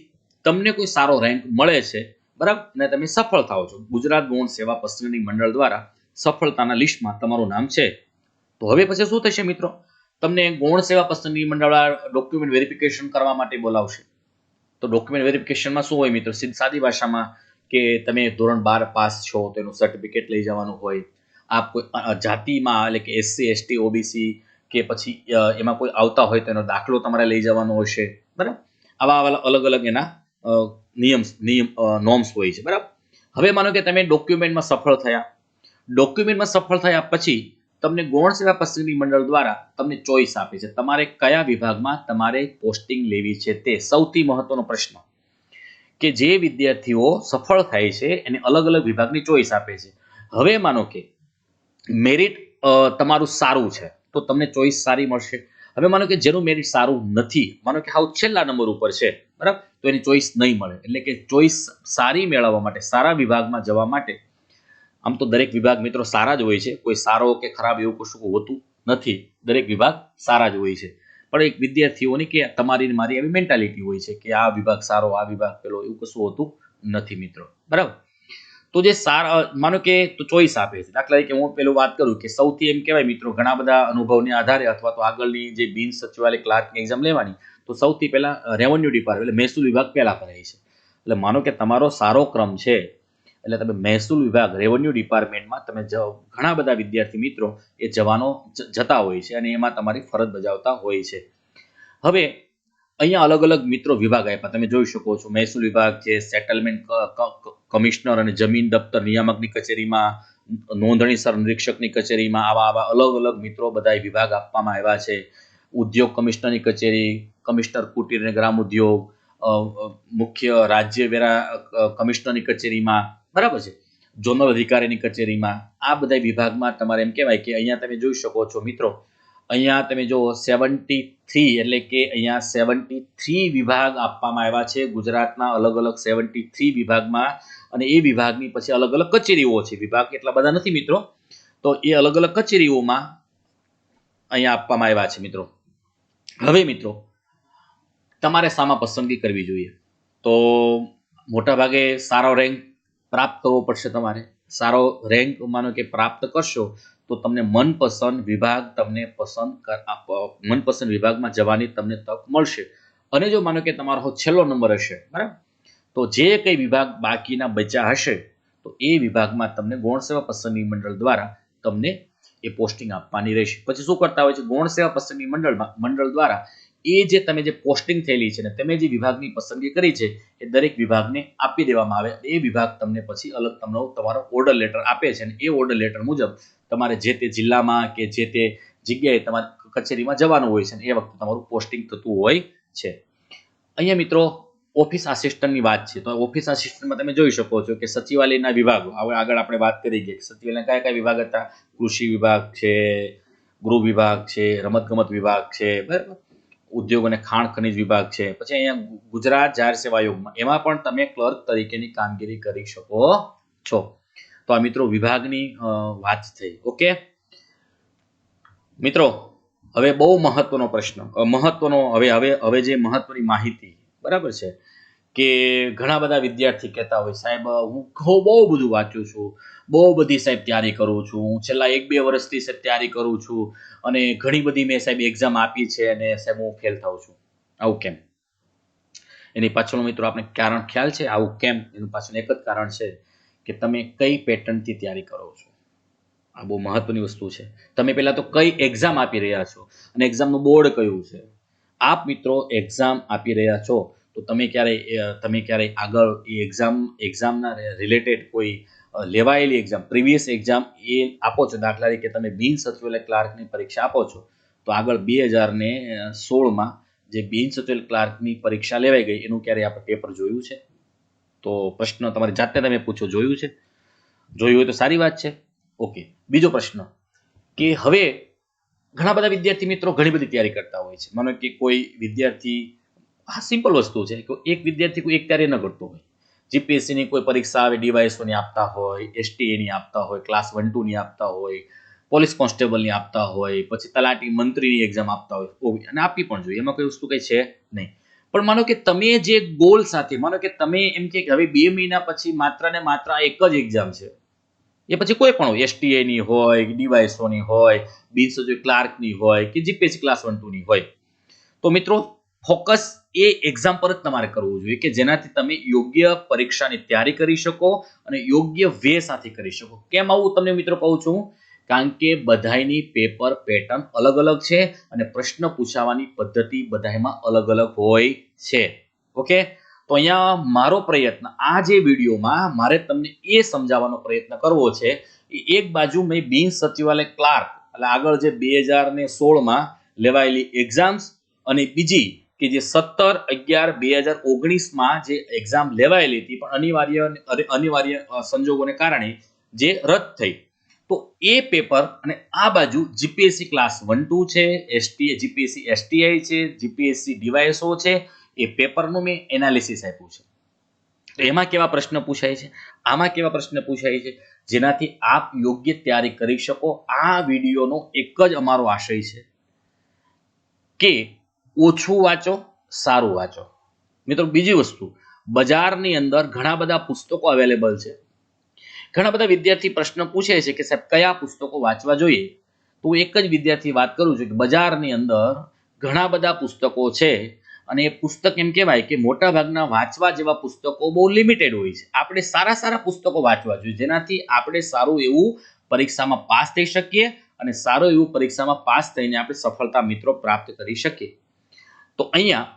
તમને કોઈ સારો રેન્ક મળે છે, બરાબર, અને તમે સફળ થાઓ છો. ગુજરાત ગૌણ સેવા પસંદગી મંડળ દ્વારા સફળતાના લિસ્ટમાં તમારું નામ છે. તો હવે પછી શું થશે મિત્રો? તમને ગૌણ સેવા પસંદગી મંડળ ડોક્યુમેન્ટ વેરિફિકેશન કરવા માટે બોલાવશે. તો ડોક્યુમેન્ટ વેરિફિકેશનમાં શું હોય મિત્રો? સાદી ભાષામાં કે તમે ધોરણ 12 પાસ છો તો એનું સર્ટિફિકેટ લઈ જવાનું હોય. આપ કોઈ જાતિમાં એટલે કે SC ST OBC કે પછી એમાં કોઈ આવતા હોય તો એનો દાખલો તમારે લઈ જવાનો હશે, બરાબર? આવા અલગ અલગ એના નોર્મ્સ હોય છે, બરાબર? હવે માનો કે તમે ડોક્યુમેન્ટમાં સફળ થયા. ડોક્યુમેન્ટમાં સફળ થયા પછી તમને ગૌણ સેવા પસંદગી મંડળ દ્વારા તમને ચોઈસ આપે છે તમારે કયા વિભાગમાં તમારે પોસ્ટિંગ લેવી છે. તે સૌથી મહત્વનો પ્રશ્ન કે જે વિદ્યાર્થીઓ સફળ થાય છે એને અલગ અલગ વિભાગની ચોઈસ આપે છે. હવે માનો કે મેરિટ તમારું સારું છે તો તમને ચોઈસ સારી મળશે હવે માનો કે જેનું મેરિટ સારું નથી, માનો કે હાવ છેલ્લા નંબર ઉપર છે, બરાબર, તો એની ચોઈસ નહીં મળે. એટલે કે ચોઈસ સારી મેળવવા માટે, સારા વિભાગમાં જવા માટે, આમ તો દરેક વિભાગ મિત્રો સારા જ હોય છે, કોઈ સારો કે ખરાબ એવું કશું હોતું નથી, દરેક વિભાગ સારા જ હોય છે. પણ એક વિદ્યાર્થીઓની કે તમારી ને મારી એવી મેન્ટાલિટી હોય છે કે આ વિભાગ સારો, આ વિભાગ પેલો, એવું કશું હોતું નથી મિત્રો, બરાબર. તો જે સારા માનો કે તો ચોઈસ આપે છે. દાખલા તરીકે હું પેલું વાત કરું કે સૌથી એમ કહેવાય મિત્રો, ઘણા બધા અનુભવને આધારે અથવા તો આગળની જે બિન સચિવાલય ક્લાર્કની એક્ઝામ લેવાની, તો સૌથી પહેલા રેવન્યુ ડિપાર્ટમેન્ટ એટલે મહેસૂલ વિભાગ પહેલા કરાય છે. એટલે માનો કે તમારો સારો ક્રમ છે, એટલે તમે મહેસૂલ વિભાગ રેવન્યુ ડિપાર્ટમેન્ટમાં તમે ઘણા બધા વિદ્યાર્થી મિત્રો એ જતા હોય છે અને એમાં તમારી ફરજ બજાવતા હોય છે. હવે અહીંયા અલગ અલગ મિત્રો વિભાગ આપ્યા, તમે જોઈ શકો છો. મહેસૂલ વિભાગ છે, સેટલમેન્ટ કમિશનર અને જમીન દફતર નિયામકની કચેરીમાં, નોંધણીસર નિરીક્ષકની કચેરીમાં આવા અલગ અલગ મિત્રો બધા વિભાગ આપવામાં આવ્યા છે. ઉદ્યોગ કમિશનરની કચેરી, કમિશનર કુટીર અને ગ્રામ ઉદ્યોગ, મુખ્ય રાજ્ય વેરા કમિશનરની કચેરીમાં, બરાબર છે, ઝોનલ અધિકારીની કચેરીમાં, આ બધા વિભાગમાં તમારે એમ કહેવાય કે અહીંયા તમે જોઈ શકો છો મિત્રો, અહીંયા તમે જો 73 એટલે કે અહીંયા 73 વિભાગ આપવામાં આવ્યા છે ગુજરાતના અલગ અલગ 73 વિભાગમાં. અને એ વિભાગની પછી અલગ અલગ કચેરીઓ છે. વિભાગ એટલા બધા નથી મિત્રો, તો એ અલગ અલગ કચેરીઓમાં અહીંયા આપવામાં આવ્યા છે મિત્રો. હવે મિત્રો તમારે શામાં પસંદગી કરવી જોઈએ? તો મોટા ભાગે સારો રેન્ક પ્રાપ્ત કરવો પડશે. તમારે સારો રેન્ક માનો કે પ્રાપ્ત કરશો તો તમને મનપસંદ વિભાગ મનપસંદ વિભાગમાં જવાની તમને તક મળશે. અને જો માનો કે તમારો છેલ્લો નંબર હશે, બરાબર, તો જે કંઈ વિભાગ બાકીના બચ્યા હશે તો એ વિભાગમાં તમને ગૌણ સેવા પસંદગી મંડળ દ્વારા તમને એ પોસ્ટિંગ આપવાની રહેશે. પછી શું કરતા હોય છે, ગૌણ સેવા પસંદગી મંડળ દ્વારા એ જે તમે જે પોસ્ટિંગ થયેલી છે ને તમે જે વિભાગની પસંદગી કરી છે એ દરેક વિભાગને આપી દેવામાં આવે. એ વિભાગ તમને પછી અલગ તમારો ઓર્ડર લેટર આપે છે અને એ ઓર્ડર લેટર મુજબ તમારે જે તે જિલ્લામાં કે જે તે જગ્યાએ તમારે કચેરીમાં જવાનું હોય છે અને એ વખતે તમારું પોસ્ટિંગ થતું હોય છે. અહીંયા મિત્રો ઓફિસ આસિસ્ટન્ટની વાત છે. તો ઓફિસ આસિસ્ટન્ટમાં તમે જોઈ શકો છો કે સચિવાલયના વિભાગો, હવે આગળ આપણે વાત કરી ગયા સચિવાલયના કયા કયા વિભાગ હતા. કૃષિ વિભાગ છે, ગૃહ વિભાગ છે, રમતગમત વિભાગ છે, બરાબર, ઉદ્યોગ અને ખાણ ખનિજ વિભાગ છે. પછી અહીંયા ગુજરાત જાહેર સેવા આયોગમાં એમાં પણ તમે ક્લર્ક તરીકેની કામગીરી કરી શકો છો. તો આ મિત્રો વિભાગની વાત થઈ. ઓકે મિત્રો, હવે બહુ મહત્વનો પ્રશ્ન, હવે જે મહત્વની માહિતી, બરાબર છે, કે ઘણા બધા વિદ્યાર્થી કહેતા હોય સાહેબ હું બહુ બધું વાંચું છું, બહુ બધી સાહેબ તૈયારી કરું છું, હું છેલ્લા 1-2 વર્ષથી સાહેબ તૈયારી કરું છું અને ઘણી બધી મેં સાહેબ એક્ઝામ આપી છે અને સાહેબ હું ફેલ થાઉં છું. આવું કેમ? એની પાછળનું મિત્રો આપણે કારણ ખ્યાલ છે આવું કેમ? એનું પાછળ એક જ કારણ છે કે તમે કઈ પેટર્નથી તૈયારી કરો છો. આ બહુ મહત્વની વસ્તુ છે. તમે પહેલા તો કઈ એક્ઝામ આપી રહ્યા છો અને એક્ઝામનું બોર્ડ કયું છે. આપ મિત્રો એક્ઝામ આપી રહ્યા છો તો તમે ક્યારેય આગળ એ એક્ઝામના રિલેટેડ કોઈ લેવાયેલી એક્ઝામ, પ્રીવિયસ એક્ઝામ એ આપો છો. દાખલા તરીકે તમે બિન સચિવાલય ક્લાર્કની પરીક્ષા આપો છો તો આગળ 2016માં જે બિન સચિવાલય ક્લાર્કની પરીક્ષા લેવાઈ ગઈ એનું ક્યારેય આપણે પેપર જોયું છે? તો પ્રશ્ન તમારી જાતે તમે પૂછો, જોયું છે? જોયું હોય તો સારી વાત છે. ઓકે, બીજો પ્રશ્ન કે હવે ઘણા બધા વિદ્યાર્થી મિત્રો ઘણી બધી તૈયારી કરતા હોય છે. માનો કે કોઈ વિદ્યાર્થી, આ સિમ્પલ વસ્તુ છે કે એક વિદ્યાર્થી કોઈ એક તૈયારી ન કરતો હોય, જીપીએસસીની કોઈ પરીક્ષા આવે, ડીવાયએસઓની આપતા હોય, એસટીએની આપતા હોય, ક્લાસ 1-2ની આપતા હોય, પોલીસ કોન્સ્ટેબલની આપતા હોય, પછી તલાટી મંત્રીની એક્ઝામ આપતા હોય અને આપવી પણ જોઈએ, એમાં કોઈ વસ્તુ કંઈ છે નહીં. પણ માનો કે તમે જે ગોલ સાથે, માનો કે તમે એમ કે હવે 2 મહિના પછી માત્ર ને માત્ર એક જ એક્ઝામ છે, એ પછી કોઈ પણ હોય, એસટીએની હોય, ડીવાયએસઓની હોય, બિન સચિવાલય ક્લાર્કની હોય કે જીપીએસસી ક્લાસ 1-2ની હોય, તો મિત્રો ફોકસ એ એક્ઝામ પર જ તમારે કરવું જોઈએ કે જેનાથી તમે યોગ્ય પરીક્ષાની તૈયારી કરી શકો અને યોગ્ય વે સાથે કરી શકો. કેમ આવું તમને મિત્રો કહું છું? કારણ કે બધાયની પેપર પેટર્ન અલગ અલગ છે અને પ્રશ્ન પૂછાવાની પદ્ધતિ બધાયમાં અલગ અલગ હોય છે. ઓકે, તો અહીંયા મારો પ્રયત્ન આ જે વિડીયોમાં મારે તમને એ સમજાવવાનો પ્રયત્ન કરવો છે. એક બાજુ મેં બિન સચિવાલય ક્લાર્ક એટલે આગળ જે 2016માં લેવાયેલી એક્ઝામ્સ અને બીજી કે જે 17/11/2019માં જે એક્ઝામ લેવાયેલી હતી પણ અનિવાર્ય સંજોગોને કારણે જે રદ થઈ, તો એ પેપર અને આ બાજુ જીપીએસસી ક્લાસ 1-2 છે, જીપીએસસી એસટીઆઈ છે, જીપીએસસી ડીવાયએસઓ છે, એ પેપરનું મેં એનાલિસિસ આપ્યું છે. તો એમાં કેવા પ્રશ્ન પૂછાય છે, આમાં કેવા પ્રશ્ન પૂછાય છે, જેનાથી આપ યોગ્ય તૈયારી કરી શકો. આ વિડીયોનો એક જ અમારો આશય છે કે ઓછું વાંચો, સારું વાંચો. મિત્રો, બીજી વસ્તુ, બજારની અંદર ઘણા બધા પુસ્તકો અવેલેબલ છે. ઘણા બધા વિદ્યાર્થી પ્રશ્ન પૂછે છે કે સાહેબ કયા પુસ્તકો વાંચવા જોઈએ. તો એક જ વિદ્યાર્થી વાત કરું છું કે બજારની અંદર ઘણા બધા પુસ્તકો છે અને એ પુસ્તક એમ કહેવાય કે મોટા ભાગના વાંચવા જેવા પુસ્તકો બહુ લિમિટેડ હોય છે. આપણે સારા સારા પુસ્તકો વાંચવા જોઈએ જેનાથી આપણે સારું એવું પરીક્ષામાં પાસ થઈ શકીએ અને સારું એવું પરીક્ષામાં પાસ થઈને આપણે સફળતા મિત્રો પ્રાપ્ત કરી શકીએ. તો અહીંયા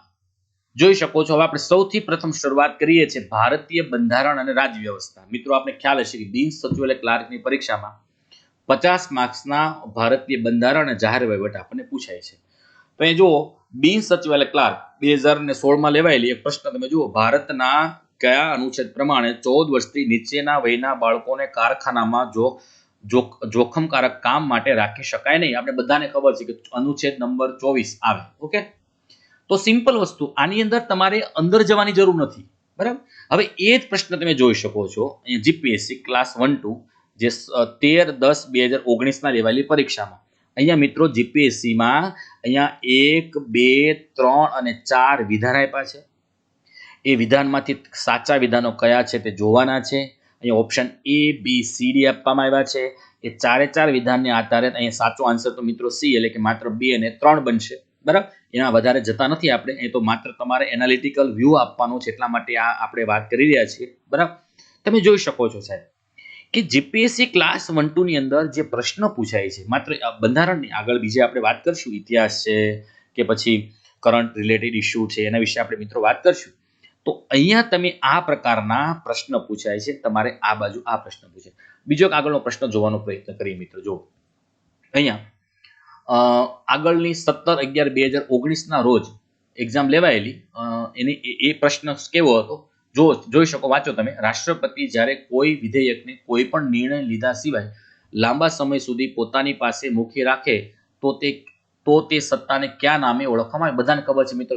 જોઈ શકો છો, હવે આપણે સૌથી પ્રથમ શરૂઆત કરીએ છીએ ભારતીય બંધારણ અને રાજ્ય વ્યવસ્થા. મિત્રો, આપણે ખ્યાલ હશે કે બિન સચિવાલય ક્લાર્કની પરીક્ષામાં 50 માર્ક્સના ભારતીય બંધારણ અને જાહેર વહીવટ આપણને પૂછાય છે. તો એ જુઓ, બિન સચિવાલય ક્લાર્ક 2016માં લેવાયેલી એક પ્રશ્ન તમે જુઓ, ભારતના કયા અનુચ્છેદ પ્રમાણે 14 વર્ષથી નીચેના વયના બાળકોને કારખાનામાં જોખમકારક કામ માટે રાખી શકાય નહીં. આપણે બધાને ખબર છે કે અનુચ્છેદ નંબર 24 આવે. ઓકે, તો સિમ્પલ વસ્તુ, આની અંદર તમારે અંદર જવાની જરૂર નથી. બરાબર. હવે એ જ પ્રશ્ન તમે જોઈ શકો છો અહીંયા જીપીએસસી ક્લાસ 1-2 જે 13/10/2019 લેવાયેલી પરીક્ષામાં. અહીંયા મિત્રો જીપીએસસીમાં અહીંયા 1, 2, 3 અને 4 વિધાન આપ્યા છે. એ વિધાનમાંથી સાચા વિધાનો કયા છે તે જોવાના છે. અહીંયા option A, B, C, D આપવામાં આવ્યા છે. એ ચારે ચાર વિધાનને આધારે અહીંયા સાચો આન્સર તો મિત્રો C એટલે કે માત્ર 2 અને 3 બનશે. બરાબર. એના વધારે જતા નથી આપણે, એ તો માત્ર તમારે એનાલિટિકલ વ્યૂ આપવાનો છે એટલા માટે આ આપણે વાત કરી રહ્યા છીએ. બરાબર. તમે જોઈ શકો છો સાહેબ કે જીપીએસસી ક્લાસ 1-2 ની અંદર જે પ્રશ્ન પૂછાય છે, માત્ર બંધારણની આગળ બીજે આપણે વાત કરશું, ઇતિહાસ છે કે પછી કરંટ રિલેટેડ ઇશ્યુ છે, એના વિશે આપણે મિત્રો વાત કરશું. તો અહીંયા તમે આ પ્રકારના પ્રશ્ન પૂછાય છે, તમારે આ બાજુ આ પ્રશ્ન પૂછાય. બીજો એક આગળનો પ્રશ્ન જોવાનો પ્રયત્ન કરીએ મિત્રો. જો અહીંયા આગળની 17/11/2019 ના રોજ એક્ઝામ લેવાયેલી એની એ પ્રશ્ન કેવો હતો જોઈ શકો, વાંચો તમે. રાષ્ટ્રપતિ જ્યારે કોઈ વિધેયકને કોઈ પણ નિર્ણય લીધા સિવાય લાંબા સમય સુધી પોતાની પાસે મૂકી રાખે તો તે સત્તાને કયા નામે ઓળખવામાં આવે? બધાને ખબર છે મિત્રો,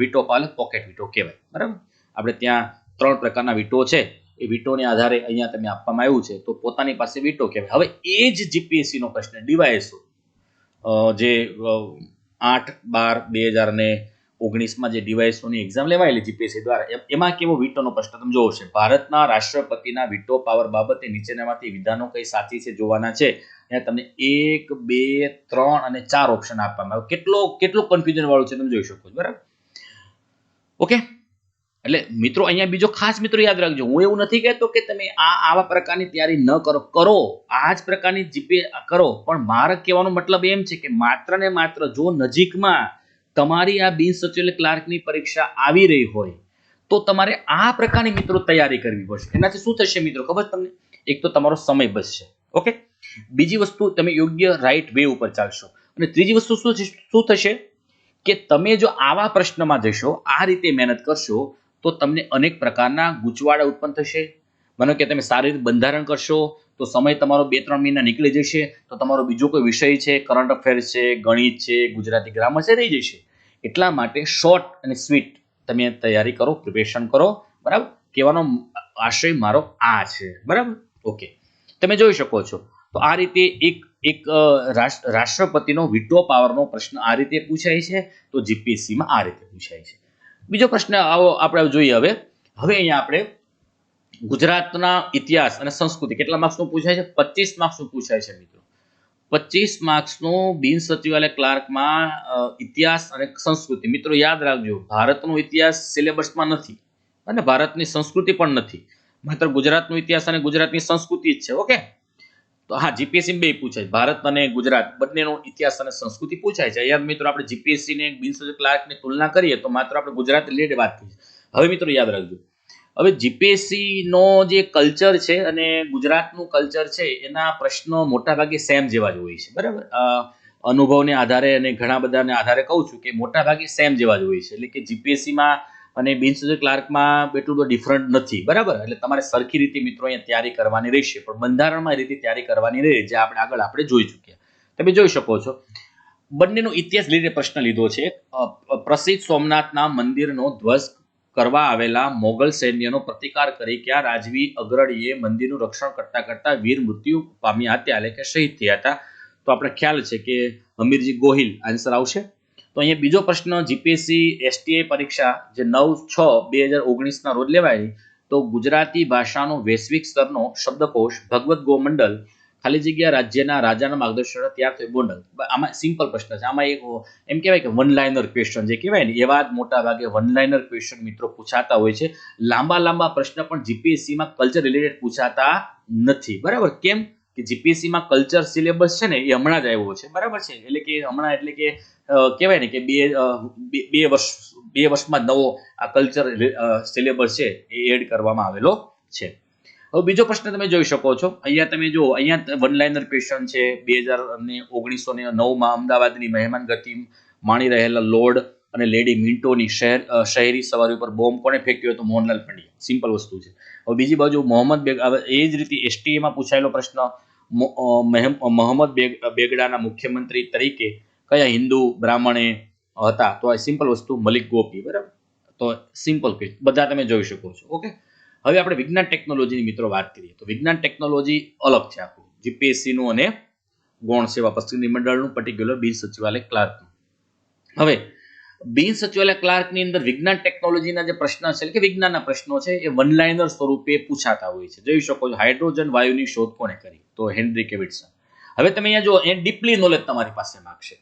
વીટો પાલક, પોકેટ વીટો કહેવાય. બરાબર. આપણે ત્યાં 3 પ્રકારના વીટો છે. એ વીટોને આધારે અહીંયા તમે આપવામાં આવ્યું છે, તો પોતાની પાસે વીટો કહેવાય. હવે એ જ જીપીએસસી નો પ્રશ્ન ડીવાયએસઓ જે 8/12/2019 જે ડીવાયએસઓની એક્ઝામ લેવાયેલી જીપીએસસી દ્વારા, એમાં કેવો વીટોનો પ્રશ્ન તમે જોવો છે. ભારતના રાષ્ટ્રપતિના વીટો પાવર બાબતે નીચેનામાંથી વિધાનો કઈ સાચી છે જોવાના છે. અહીંયા તમને 1, 2, 3 અને 4 ઓપ્શન આપવામાં આવે. કેટલું કન્ફ્યુઝન વાળું છે તમે જોઈ શકો છો. બરાબર. ઓકે, એટલે મિત્રો અહીંયા બીજો ખાસ મિત્રો યાદ રાખજો, હું એવું નથી કહેતો કે તમે આવા પ્રકારની તૈયારી ન કરો, આ જ પ્રકારની જીપી કરો, પણ મારો કહેવાનો મતલબ એમ છે કે માત્ર ને માત્ર જો નજીકમાં તમારી આ બિન સચિવાલય ક્લાર્કની પરીક્ષા આવી રહી હોય તો તમારે આ પ્રકારની મિત્રો તૈયારી કરવી પડશે. એનાથી શું થશે મિત્રો ખબર તમને? એક તો તમારો સમય બચશે. ઓકે, બીજી વસ્તુ તમે યોગ્ય રાઈટ વે ઉપર ચાલશો, અને ત્રીજી વસ્તુ શું થશે કે તમે જો આવા પ્રશ્નમાં જશો, આ રીતે મહેનત કરશો તો તમને અનેક પ્રકારના ગૂંચવાડા ઉત્પન્ન થશે. માનો કે તમે સારી રીતે બંધારણ કરશો તો સમય તમારો 2-3 મહિના નીકળી જશે, તો તમારો બીજો કોઈ વિષય છે, કરંટ અફેર્સ છે, ગણિત છે, ગુજરાતી ગ્રામર છે, રહી જશે. એટલા માટે શોર્ટ અને સ્વીટ તમે તૈયારી કરો, પ્રિપેરેશન કરો. બરાબર. કહેવાનો આશય મારો આ છે. બરાબર. ઓકે, તમે જોઈ શકો છો. તો આ રીતે એક રાષ્ટ્રપતિનો વીટો પાવરનો પ્રશ્ન આ રીતે પૂછાય છે, તો જીપીએસસીમાં આ રીતે પૂછાય છે. બીજો પ્રશ્ન આવો આપણે જોઈએ. હવે અહીંયા આપણે ગુજરાતના ઇતિહાસ અને સંસ્કૃતિ કેટલા માર્ક્સનું પૂછાય છે? 25 માર્ક્સનું પૂછાય છે મિત્રો. 25 માર્ક્સનો બિન સચિવાલય ક્લાર્કમાં ઇતિહાસ અને સંસ્કૃતિ. મિત્રો યાદ રાખજો, ભારતનો ઇતિહાસ સિલેબસમાં નથી અને ભારતની સંસ્કૃતિ પણ નથી, માત્ર ગુજરાતનો ઇતિહાસ અને ગુજરાતની સંસ્કૃતિ જ છે. ઓકે, તો હા, જીપીએસસી બે પૂછાય, ભારત અને ગુજરાત બંનેનો ઇતિહાસ અને સંસ્કૃતિ પૂછાય છે. યાદ મિત્રો, આપણે જીપીએસસી ને બિન સચિવાલય ક્લાર્કની તુલના કરીએ તો માત્ર આપણે ગુજરાત રિલેટેડ વાત કરીએ. હવે મિત્રો યાદ રાખજો, હવે જીપીએસસી નો જે કલ્ચર છે અને ગુજરાતનું કલ્ચર છે એના પ્રશ્નો મોટાભાગે સેમ જેવા જ હોય છે. બરાબર. અનુભવને આધારે અને ઘણા બધાને આધારે કહું છું કે મોટાભાગે સેમ જેવા જ હોય છે. એટલે કે જીપીએસસીમાં અને બિનસચિવાલય ક્લાર્કમાં એટલું બધું ડિફરન્ટ નથી, બરાબર. એટલે તમારે સરખી રીતે મિત્રો અહીંયા તૈયારી કરવાની રહેશે, પણ બંધારણમાં રીતે તૈયારી કરવાની રહે, જે આપણે જોઈ ચૂક્યા. તમે જોઈ શકો છો બંનેનો ઇતિહાસ રિલેટેડ પ્રશ્ન લીધો છે. પ્રસિદ્ધ સોમનાથના મંદિરનો ધ્વસ્ત કરવા આવેલા મોગલ સૈન્યનો પ્રતિકાર કરી કયા રાજવી અગ્રણીએ મંદિરનું રક્ષણ કરતા કરતા વીર મૃત્યુ પામ્યા હતા, એટલે કે શહીદ થયા હતા? તો આપણે ખ્યાલ છે કે હમીરજી ગોહિલ આન્સર આવશે. તો અહીંયા બીજો પ્રશ્ન, જીપીએસસી એસટીઆઈ પરીક્ષા જે 9/6/2019 રોજ લેવાયેલી, તો ગુજરાતી ભાષાનો વૈશ્વિક સ્તરનો શબ્દકોશ ભગવત ગોમંડલ ખાલી જગ્યા રાજ્યના રાજાના માર્ગદર્શન ત્યાર થયો ગોંડલ. આમાં સિમ્પલ પ્રશ્ન છે. આમાં એક એમ કહેવાય કે વન લાઇનર ક્વેશ્ચન જે કહેવાય ને, એવા જ મોટા ભાગે વન લાઇનર ક્વેશ્ચન મિત્રો પૂછાતા હોય છે. લાંબા પ્રશ્ન પણ જીપીએસસીમાં કલ્ચર રિલેટેડ પૂછાતા નથી, બરાબર. કેમ કે જીપીએસસીમાં કલ્ચર સિલેબસ છે ને એ હમણાં જ આવ્યો છે, બરાબર છે. એટલે કે કહેવાય ને કે બે વર્ષમાં નવો આ કલ્ચર સિલેબસ છે એ એડ કરવામાં આવેલો છે. હવે બીજો પ્રશ્ન તમે જોઈ શકો છો. અહીંયા તમે જુઓ, અહીંયા વન લાઇનર ક્વેશ્ચન છે. 1909માં અમદાવાદની મહેમાન ગતિ માણી રહેલા લોર્ડ અને લેડી મિન્ટોની શહેરી સવારી ઉપર બોમ્બ કોણે ફેંક્યો? તો મોહનલાલ પંડ્યા. સિમ્પલ વસ્તુ છે. હવે બીજી બાજુ મોહમ્મદ એ જ રીતે એસટીએમાં પૂછાયેલો પ્રશ્ન, મોહમ્મદ બેગડાના મુખ્યમંત્રી તરીકે કયા હિન્દુ બ્રાહ્મણે હતા? તો આ સિમ્પલ વસ્તુ મલિક ગોપી, બરાબર. તો સિમ્પલ ક્વેશ્ચન બધા તમે જોઈ શકો છો. ઓકે, હવે આપણે વિજ્ઞાન ટેકનોલોજીની મિત્રો વાત કરીએ તો વિજ્ઞાન ટેકનોલોજી અલગ છે આખું, જીપીએસસીનું અને ગૌણ સેવા પસંદગી મંડળનું, પર્ટિક્યુલર બિન સચિવાલય ક્લાર્કનું. હવે બિન સચિવાલય ક્લાર્કની અંદર વિજ્ઞાન ટેકનોલોજીના જે પ્રશ્ન છે, એટલે કે વિજ્ઞાનના પ્રશ્નો છે, એ વન લાઇનર સ્વરૂપે પૂછાતા હોય છે. જોઈ શકો છો, હાઇડ્રોજન વાયુની શોધ કોણે કરી? તો હેનરી ડેવિડસન. હવે તમે અહીંયા જો એ ડીપલી નોલેજ તમારી પાસે માંગશે.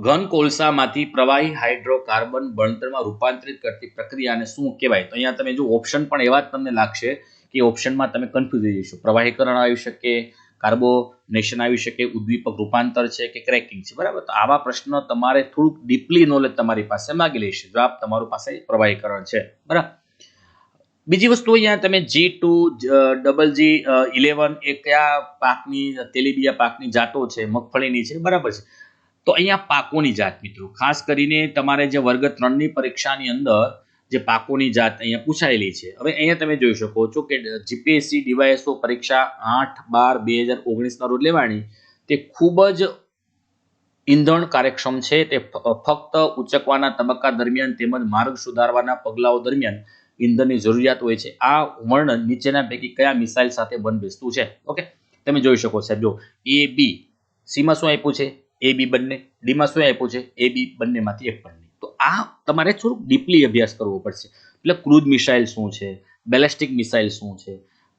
ઘન કોલસામાંથી પ્રવાહી હાઇડ્રોકાર્બન બળતણમાં રૂપાંતરિત કરતી પ્રક્રિયાને શું કહેવાય? તો અહીંયા તમે જો ઓપ્શન પણ એવા જ તમને લાગશે કે ઓપ્શનમાં તમે કન્ફ્યુઝ થઈ જશો. પ્રવાહીકરણ આવી શકે, કાર્બોનેશન આવી શકે, ઉદ્દીપક રૂપાંતર છે કે ક્રેકિંગ છે, બરાબર. તો આવા પ્રશ્ન તમારે થોડુંક ડીપલી નોલેજ તમારી પાસે માંગી લેશે. જવાબ તમારું પાસે પ્રવાહીકરણ છે, બરાબર. બીજી વસ્તુ, અહીંયા તમે G2GG11 એ કયા પાકની, તેલીબિયા પાકની જાતો છે? મગફળીની છે, બરાબર છે. તો અહીંયા પાકોની જાત મિત્રો, ખાસ કરીને તમારે જે વર્ગ 3ની પરીક્ષાની અંદર જે પાકોની જાત અહીંયા પૂછાયેલી છે. હવે અહીંયા તમે જોઈ શકો છો કે જીપીએસસી ડીવાયએસઓ પરીક્ષા 8/12/2019 રોજ લેવાની, તે ખૂબ જ ઈંધણ કાર્યક્ષમ છે. તે ફક્ત ઉચકવાના તબક્કા દરમિયાન તેમજ માર્ગ સુધારવાના પગલાઓ દરમિયાન ઈંધણની જરૂરિયાત હોય છે. આ વર્ણન નીચેના પૈકી કયા મિસાઇલ સાથે બંધબેસતું છે? ઓકે, તમે જોઈ શકો સાહેબ, જો AB, સીમાં શું આપ્યું છે? AB બંને, ડીમાં શું આપ્યું છે? AB બંનેમાંથી એક પણ નહીં. તો આ તમારે થોડુંક ડીપલી અભ્યાસ કરવો પડશે. એટલે ક્રૂઝ મિસાઇલ શું છે, બેલેસ્ટિક મિસાઇલ શું છે,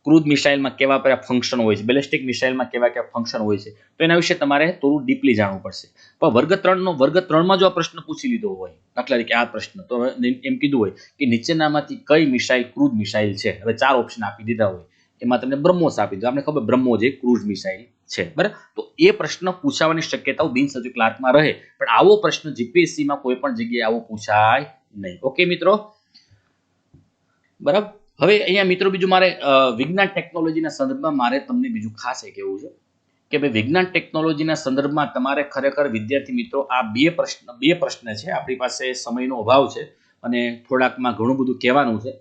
ક્રૂઝ મિસાઇલમાં કેવા કયા ફંક્શન હોય છે, બેલેસ્ટિક મિસાઇલમાં કેવા કયા ફંક્શન હોય છે, તો એના વિશે તમારે થોડું ડીપલી જાણવું પડશે. પણ વર્ગ 3માં જો આ પ્રશ્ન પૂછી લીધો હોય, દાખલા તરીકે આ પ્રશ્ન, તો એમ કીધું હોય કે નીચેનામાંથી કઈ મિસાઇલ ક્રૂઝ મિસાઇલ છે? હવે 4 ઓપ્શન આપી દીધા હોય, એમાં તમને બ્રહ્મોસ આપી દીધું, આપણે ખબર બ્રહ્મોસ એ ક્રૂઝ મિસાઇલ છે, બરાબર. તો એ પ્રશ્ન પૂછાવાની શક્યતાઓ બિનસચિવ ક્લાર્કમાં રહે, પણ આવો પ્રશ્ન જીપીએસસીમાં કોઈ પણ જગ્યાએ આવો પૂછાય નહીં. ઓકે મિત્રો, બરાબર. હવે અહીંયા મિત્રો બીજું મારે વિજ્ઞાન ટેકનોલોજીના સંદર્ભમાં મારે તમને બીજું ખાસ એ કહેવું છે કે ભાઈ વિજ્ઞાન ટેકનોલોજીના સંદર્ભમાં તમારે ખરેખર વિદ્યાર્થી મિત્રો આ બે પ્રશ્ન છે. આપણી પાસે સમયનો અભાવ છે અને થોડાકમાં ઘણું બધું કહેવાનું છે,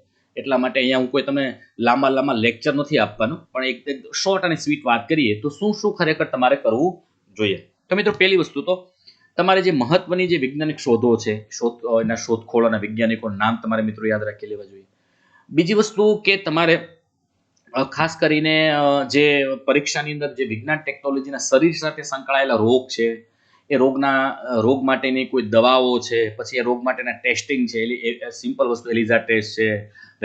એટલા માટે અહીંયા હું કોઈ તમને લાંબા લેક્ચર નથી આપવાનું, પણ એક શોર્ટ અને સ્વીટ વાત કરીએ તો શું ખરેખર તમારે કરવું જોઈએ. તો મિત્રો પહેલી વસ્તુ તો તમારે જે મહત્વની જે વૈજ્ઞાનિક શોધો છે, એના શોધખોળ અને વૈજ્ઞાનિકોનું નામ તમારે મિત્રો યાદ રાખી લેવા જોઈએ. બીજી વસ્તુ કે તમારે ખાસ કરીને જે પરીક્ષાની અંદર જે વિજ્ઞાન ટેકનોલોજીના શરીર સાથે સંકળાયેલા રોગ છે, એ રોગ માટેની કોઈ દવાઓ છે, પછી એ રોગ માટેના ટેસ્ટિંગ છે, સિમ્પલ વસ્તુ એલિઝા ટેસ્ટ છે,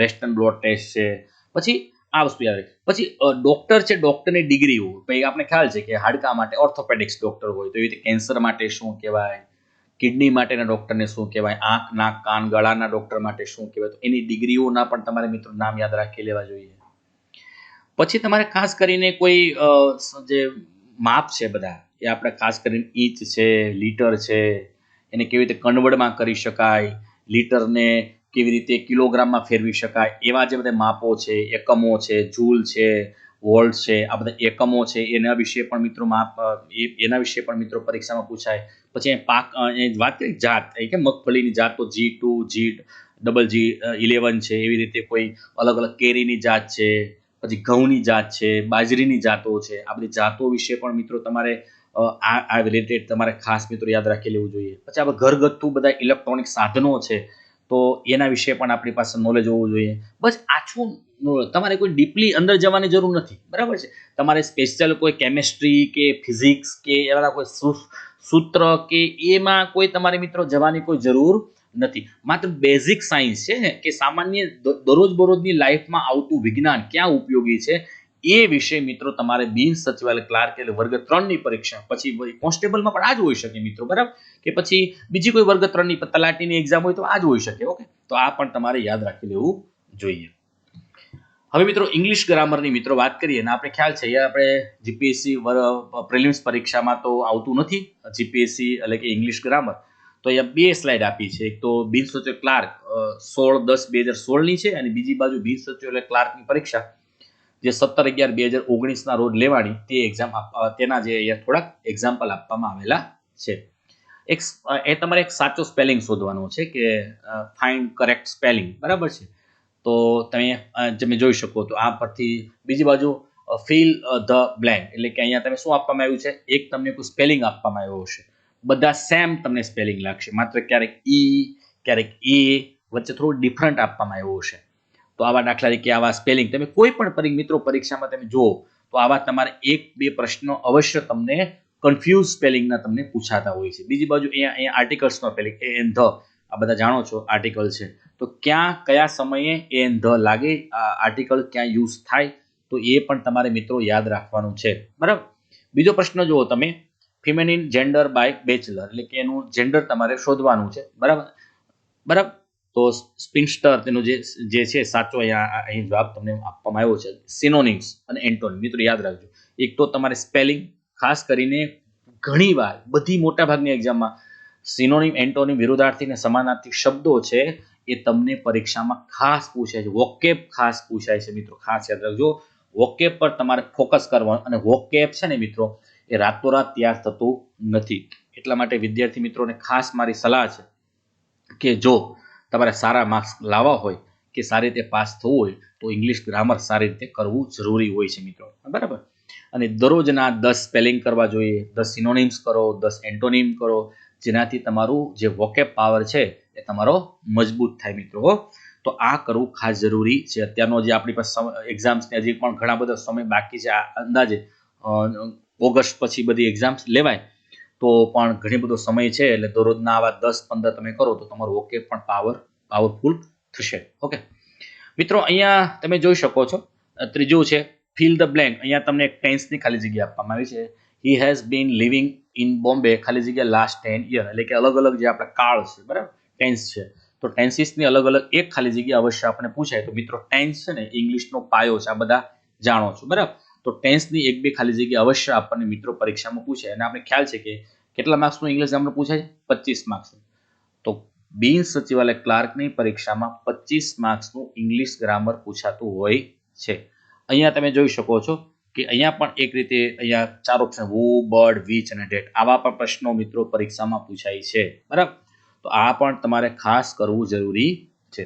વેસ્ટર્ન બ્લોટ ટેસ્ટ છે, પછી આ વસ્તુ યાદ રાખી. પછી ડોક્ટર છે, ડોક્ટરની ડિગ્રી હોય, પછી આપણે ખ્યાલ છે કે હાડકા માટે ઓર્થોપેડિક્સ ડોક્ટર હોય, તો એવી રીતે કેન્સર માટે શું કહેવાય, કિડની માટેના ડોક્ટરને શું કહેવાય, આંખ, નાક, કાન, ગળાના ડોક્ટર માટે શું કહેવાય, તો એની ડિગ્રીઓના પણ તમારે મિત્રો નામ યાદ રાખી લેવા જોઈએ. પછી તમારે ખાસ કરીને કોઈ જે માપ છે બધા, એ આપણે ખાસ કરીને ઇંચ છે, લીટર છે, એને કેવી રીતે કન્વર્ટમાં કરી શકાય, લીટરને કેવી રીતે કિલોગ્રામમાં ફેરવી શકાય, એવા જે બધા માપો છે, એકમો છે, જૂલ છે, વોલ્ટ છે, આ બધા એકમો છે, એના વિશે પણ મિત્રો પરીક્ષામાં પૂછાય. પછી પાક વાત કરી જાત એ કે મગફળીની જાત તો G2 G11 છે, એવી રીતે કોઈ અલગ અલગ કેરીની જાત છે, પછી ઘઉંની જાત છે, બાજરીની જાતો છે. આ બધી જાતો વિશે પણ મિત્રો તમારે આ રિલેટેડ તમારે ખાસ મિત્રો યાદ રાખી લેવું જોઈએ. પછી આપણે ઘરગથ્થુ બધા ઇલેક્ટ્રોનિક સાધનો છે તો એના વિશે પણ આપણી પાસે નોલેજ હોવું જોઈએ. બસ આછું તમારે કોઈ ડીપલી અંદર જવાની જરૂર નથી, બરાબર છે. તમારે સ્પેશિયલ કોઈ કેમેસ્ટ્રી કે ફિઝિક્સ કે એવા કોઈ સૂત્ર કે એમાં કોઈ તમારે મિત્રો જવાની કોઈ જરૂર નથી. માત્ર બેઝિક સાયન્સ છે ને કે સામાન્ય દરરોજબરોજની લાઈફમાં આવતું વિજ્ઞાન ક્યાં ઉપયોગી છે એ વિશે મિત્રો તમારે બિન સચિવાલય ક્લાર્ક એટલે વર્ગ 3 ની પરીક્ષા, પછી કોન્સ્ટેબલમાં પણ આ જ હોઈ શકે મિત્રો, બરાબર, કે પછી બીજી કોઈ વર્ગ 3 ની તલાટીની એક્ઝામ હોય તો આ જ હોઈ શકે. ઓકે, તો આ પણ તમારે યાદ રાખી લેવું જોઈએ. હવે મિત્રો ઇંગ્લિશ ગ્રામરની મિત્રો વાત કરીએ અને આપણે ખ્યાલ છે આપણે જીપીએસસી પ્રિલિમ્સ પરીક્ષામાં તો આવતું નથી જીપીએસસી એટલે કે ઇંગ્લિશ ગ્રામર. તો અહીંયા બે સ્લાઇડ આપી છે. એક તો બિન સચિવ ક્લાર્ક 16/10/2016 ની છે અને બીજી બાજુ બિન સચિવ ક્લાર્કની પરીક્ષા જે 17/11/2019 ના રોજ લેવાની તે એક્ઝામ તેના જે અહીંયા થોડાક એક્ઝામ્પલ આપવામાં આવેલા છે. એ તમારે એક સાચો સ્પેલિંગ શોધવાનો છે કે ફાઇન્ડ કરેક્ટ સ્પેલિંગ, બરાબર છે. તો તમે જોઈ શકો તો આ પરથી બીજી બાજુ ફિલ ધ બ્લેન્ક એટલે કે અહીંયા તમે શું આપવામાં આવ્યું છે, એક તમને કોઈ સ્પેલિંગ આપવામાં આવ્યો હશે, બધા સેમ તમને સ્પેલિંગ લાગશે, માત્ર ક્યારેક ઈ ક્યારેક એ વચ્ચે થોડું ડિફરન્ટ આપવામાં આવ્યું હશે. તો આવા દાખલા તરીકે આવા સ્પેલિંગ તમે કોઈ પણ મિત્રો પરીક્ષામાં તમે જુઓ તો આવા તમારે 1-2 પ્રશ્નો અવશ્ય તમને કન્ફ્યુઝ સ્પેલિંગના તમને પૂછાતા હોય છે. બીજી બાજુ અહીંયા આર્ટિકલ્સનો સ્પેલિંગ એ એન્ડ ધ આ બધા જાણો છો આર્ટિકલ છે, તો ક્યાં કયા સમયે એ એન્ડ ધ લાગે, આર્ટિકલ ક્યાં યુઝ થાય, તો એ પણ તમારે મિત્રો યાદ રાખવાનું છે, બરાબર. બીજો પ્રશ્ન જુઓ તમે, ફિમેનિન જેન્ડર બાય બેચલર એટલે કે એનું જેન્ડર તમારે શોધવાનું છે, બરાબર. તો સ્પિન્સ્ટર તેનો જે છે સાચો અહીં જવાબ તમને આપવામાં આવ્યો છે. સિનોનિમ્સ અને એન્ટોનિમ મિત્રો યાદ રાખજો. એક તો તમારે સ્પેલિંગ ખાસ કરીને ઘણીવાર બધી મોટાભાગની એક્ઝામમાં સિનોનિમ એન્ટોનિમ વિરુદ્ધાર્થી અને સમાનાર્થી શબ્દો છે એ તમને પરીક્ષામાં ખાસ પૂછાય છે. વોકેબ ખાસ પૂછાય છે મિત્રો, ખાસ યાદ રાખજો. વોકેબ પર તમારે ફોકસ કરવાનું અને વોકેબ છે ને મિત્રો એ રાતોરાત તૈયાર થતું નથી. એટલા માટે વિદ્યાર્થી મિત્રોને ખાસ મારી સલાહ છે કે જો તમારે સારા માર્ક્સ લાવવા હોય કે સારી રીતે પાસ થવું હોય તો ઇંગ્લિશ ગ્રામર સારી રીતે કરવું જરૂરી હોય છે મિત્રો, બરાબર. અને દરરોજના 10 સ્પેલિંગ કરવા જોઈએ, 10 સિનોનિમ્સ કરો, 10 એન્ટોનિમ કરો, જેનાથી તમારું જે વોકેબ પાવર છે એ તમારો મજબૂત થાય મિત્રો. તો આ કરવું ખાસ જરૂરી છે. અત્યારનો જે આપણી પાસે એક્ઝામ્સને હજી પણ ઘણા બધા સમય બાકી છે, અંદાજે ઓગસ્ટ પછી બધી એક્ઝામ્સ લેવાય તો પણ ઘણી બધો સમય છે, એટલે દરરોજના આવા 10-15 તમે કરો તો તમારું વોકેબ પણ પાવરફુલ થશે. ઓકે મિત્રો, અહીંયા તમે જોઈ શકો છો ત્રીજું છે ફિલ ધ બ્લેન્ક. અહીંયા તમને એક ટેન્સની ખાલી જગ્યા આપવામાં આવી છે. He has been living in Bombay ખાલી જગ્યા લાસ્ટ 10 યર એટલે કે અલગ અલગ જે આપણા કાળ છે, બરાબર, ટેન્સ છે. તો ટેન્સીસની અલગ અલગ એક ખાલી જગ્યા અવશ્ય આપણે પૂછાય. તો મિત્રો ટેન્સ છે ને ઇંગ્લિશનો પાયો છે, આ બધા જાણો છો, બરાબર. તો ટેન્સની 1-2 ખાલી જગ્યા અવશ્ય આપણને મિત્રો પરીક્ષામાં પૂછાય. અને આપણે ખ્યાલ છે કે કેટલા માર્ક્સનું ઇંગ્લિશ ગ્રામર પૂછાય છે? 25 માર્ક્સ. તો બિન સચિવાલય ક્લાર્કની પરીક્ષામાં 25 માર્ક્સનું ઇંગ્લિશ ગ્રામર પૂછાતું હોય છે. અહીંયા તમે જોઈ શકો છો કે અહીંયા પણ એક રીતે અહીંયા 4 ઓપ્શન હુ, બર્ડ, વિચ અને ડેટ આવા પણ પ્રશ્નો મિત્રો પરીક્ષામાં પૂછાય છે, બરાબર. તો આ પણ તમારે ખાસ કરવું જરૂરી છે.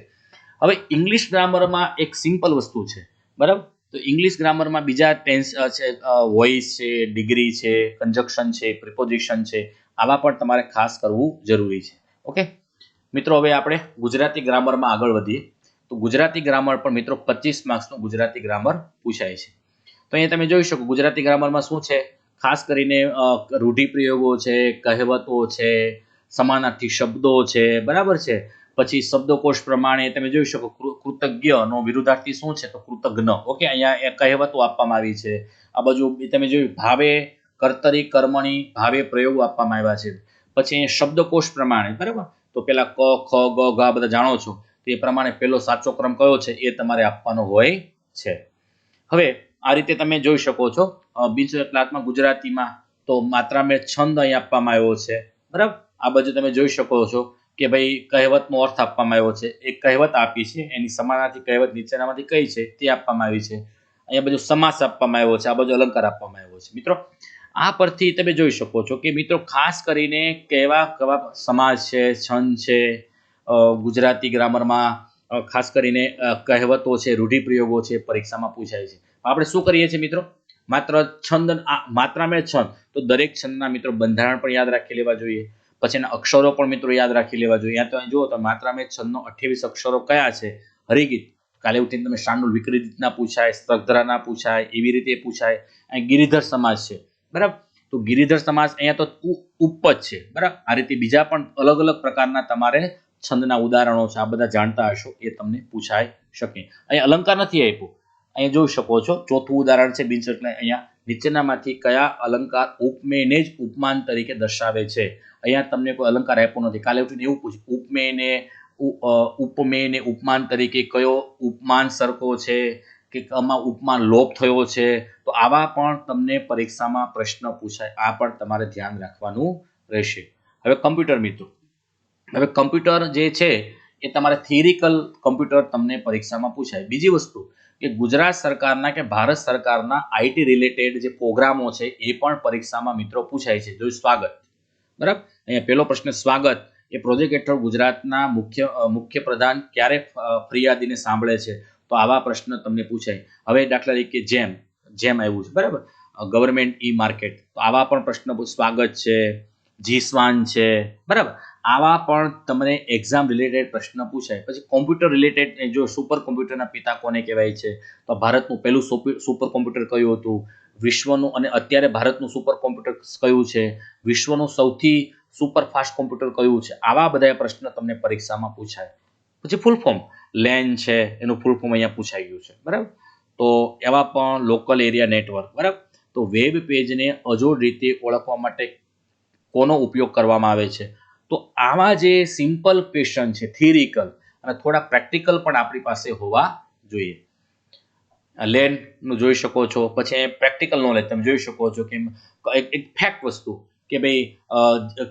હવે ઇંગ્લિશ ગ્રામરમાં એક સિમ્પલ વસ્તુ છે, બરાબર. તો ઇંગ્લિશ ગ્રામરમાં બીજા ટેન્સ છે, વોઇસ છે, ડિગ્રી છે, કન્જક્શન છે, પ્રિપોઝિશન છે, આવા પણ તમારે ખાસ કરવું જરૂરી છે. ઓકે મિત્રો, હવે આપણે ગુજરાતી ગ્રામરમાં આગળ વધીએ. તો ગુજરાતી ગ્રામર પણ મિત્રો 25 માર્ક્સનું ગુજરાતી ગ્રામર પૂછાય છે. તો અહીંયા તમે જોઈ શકો ગુજરાતી ગ્રામરમાં શું છે, ખાસ કરીને રૂઢિપ્રયોગો છે, કહેવતો છે, સમાનાર્થી શબ્દો છે, બરાબર છે. પછી શબ્દકોશ પ્રમાણે તમે જોઈ શકો કૃતજ્ઞનો વિરુદ્ધાર્થી શું છે તો કૃતજ્ઞ. ઓકે, અહીંયા કહેવતો આપવામાં આવી છે. આ બાજુ તમે જોયું ભાવે, કર્તરી, કર્મણી, ભાવે પ્રયોગો આપવામાં આવ્યા છે. પછી અહીંયા શબ્દકોશ પ્રમાણે, બરાબર. તો પેલા ક, ખ, ગ, ઘ બધા જાણો છો, તો એ પ્રમાણે પેલો સાચો ક્રમ કયો છે એ તમારે આપવાનો હોય છે. હવે આ રીતે તમે જોઈ શકો છો બિન સચિવાલય ક્લાર્કમાં ગુજરાતીમાં તો માત્રામેળ છંદ અહીં આપવામાં આવ્યો છે, બરાબર. આ બાજુ તમે જોઈ શકો છો કે ભાઈ કહેવતનો અર્થ આપવામાં આવ્યો છે. એક કહેવત આપી છે, એની સમાનાર્થી કહેવત નીચેનામાંથી કઈ છે તે આપવામાં આવી છે. અહીંયા બાજુ સમાસ આપવામાં આવ્યો છે, આ બાજુ અલંકાર આપવામાં આવ્યો છે. મિત્રો આ પરથી તમે જોઈ શકો છો કે મિત્રો ખાસ કરીને કેવા કેવા સમાજ છે, છંદ છે, ગુજરાતી ગ્રામરમાં ખાસ કરીને કહેવતો છે, રૂઢિપ્રયોગો છે, પરીક્ષામાં પૂછાય છે. આપણે શું કરીએ છીએ મિત્રો? માત્ર છંદ, માત્રા મેં છંદ, તો દરેક છંદના મિત્રો બંધારણ પણ યાદ રાખી લેવા જોઈએ. પછી એના અક્ષરો પણ મિત્રો યાદ રાખી લેવા જોઈએ. ત્યાં તો જુઓ તો માત્રા મેં છંદનો 28 અક્ષરો કયા છે? હરિગીત, કાલે ઉઠીને તમે શાંડુલ વિકૃતિના પૂછાય, સ્તગ્ધરાના પૂછાય, એવી રીતે પૂછાય. અહીં ગિરિધર સમાજ છે, બરાબર, તો ગિરિધર સમાજ અહીંયા તો ઉપજ છે, બરાબર. આ રીતે બીજા પણ અલગ અલગ પ્રકારના તમારે છંદના ઉદાહરણો છે, આ બધા જાણતા હશો, એ તમને પૂછાઈ શકે. અહીંયા અલંકાર નથી આપ્યું, અહીંયા જોઈ શકો છો. ચોથું ઉદાહરણ છે બિનશર્ત. અહીંયા નીચેનામાંથી કયા અલંકાર ઉપમેયને જ ઉપમાન તરીકે દર્શાવે છે? અહીંયા તમને કોઈ અલંકાર આપ્યો નથી. કાલે ઉઠીને એવું પૂછ્યું, ઉપમેયને ઉપમેયને ઉપમાન તરીકે કયો ઉપમાન સરખો છે કે આમાં ઉપમાન લોપ થયો છે? તો આવા પણ તમને પરીક્ષામાં પ્રશ્ન પૂછાય. આ પણ તમારે ધ્યાન રાખવાનું રહેશે. હવે કમ્પ્યુટર મિત્રો, હવે કમ્પ્યુટર જે છે એ તમારે થિયરિકલ કમ્પ્યુટર તમને પરીક્ષામાં પૂછાય. બીજી વસ્તુ કે ગુજરાત સરકારના કે ભારત સરકારના આઈટી રિલેટેડ જે પ્રોગ્રામો છે એ પણ પરીક્ષામાં મિત્રો પૂછાય છે. જો સ્વાગત, બરાબર, અહીંયા પહેલો પ્રશ્ન સ્વાગત એ પ્રોજેક્ટ હેઠળ ગુજરાતના મુખ્ય પ્રધાન ક્યારે ફરિયાદીને સાંભળે છે? તો આવા પ્રશ્ન તમને પૂછાય. હવે દાખલા તરીકે જેમ આવ્યું છે, બરાબર, ગવર્મેન્ટ ઈ માર્કેટ, તો આવા પણ પ્રશ્ન સ્વાગત છે, જીસ્વાન છે, બરાબર, આવા પણ તમને એક્ઝામ રિલેટેડ પ્રશ્ન પૂછાય. પછી કોમ્પ્યુટર રિલેટેડ, જો સુપર કોમ્પ્યુટરના પિતા કોને કહેવાય છે? તો ભારતનું પહેલું સુપર કોમ્પ્યુટર કયું હતું? વિશ્વનું અને અત્યારે ભારતનું સુપર કોમ્પ્યુટર કયું છે? વિશ્વનું સૌથી સુપર ફાસ્ટ કોમ્પ્યુટર કયું છે? આવા બધા પ્રશ્ન તમને પરીક્ષામાં પૂછાય. પછી ફૂલ ફોર્મ લેન છે, એનું ફૂલ ફોર્મ અહીંયા પૂછાઈ ગયું છે, બરાબર. તો એવા પણ લોકલ એરિયા નેટવર્ક, બરાબર. તો વેબ પેજને અજોડ રીતે ઓળખવા માટે કોનો ઉપયોગ કરવામાં આવે છે? તો આવા જે સિમ્પલ ક્વેશ્ચન છે, થિયરિકલ અને થોડા પ્રેક્ટિકલ પણ આપણી પાસે હોવા જોઈએ. લેનનું જોઈ શકો છો. પછી પ્રેક્ટિકલ નોલેજ તમે જોઈ શકો છો કે એક ફેક્ટ વસ્તુ કે ભાઈ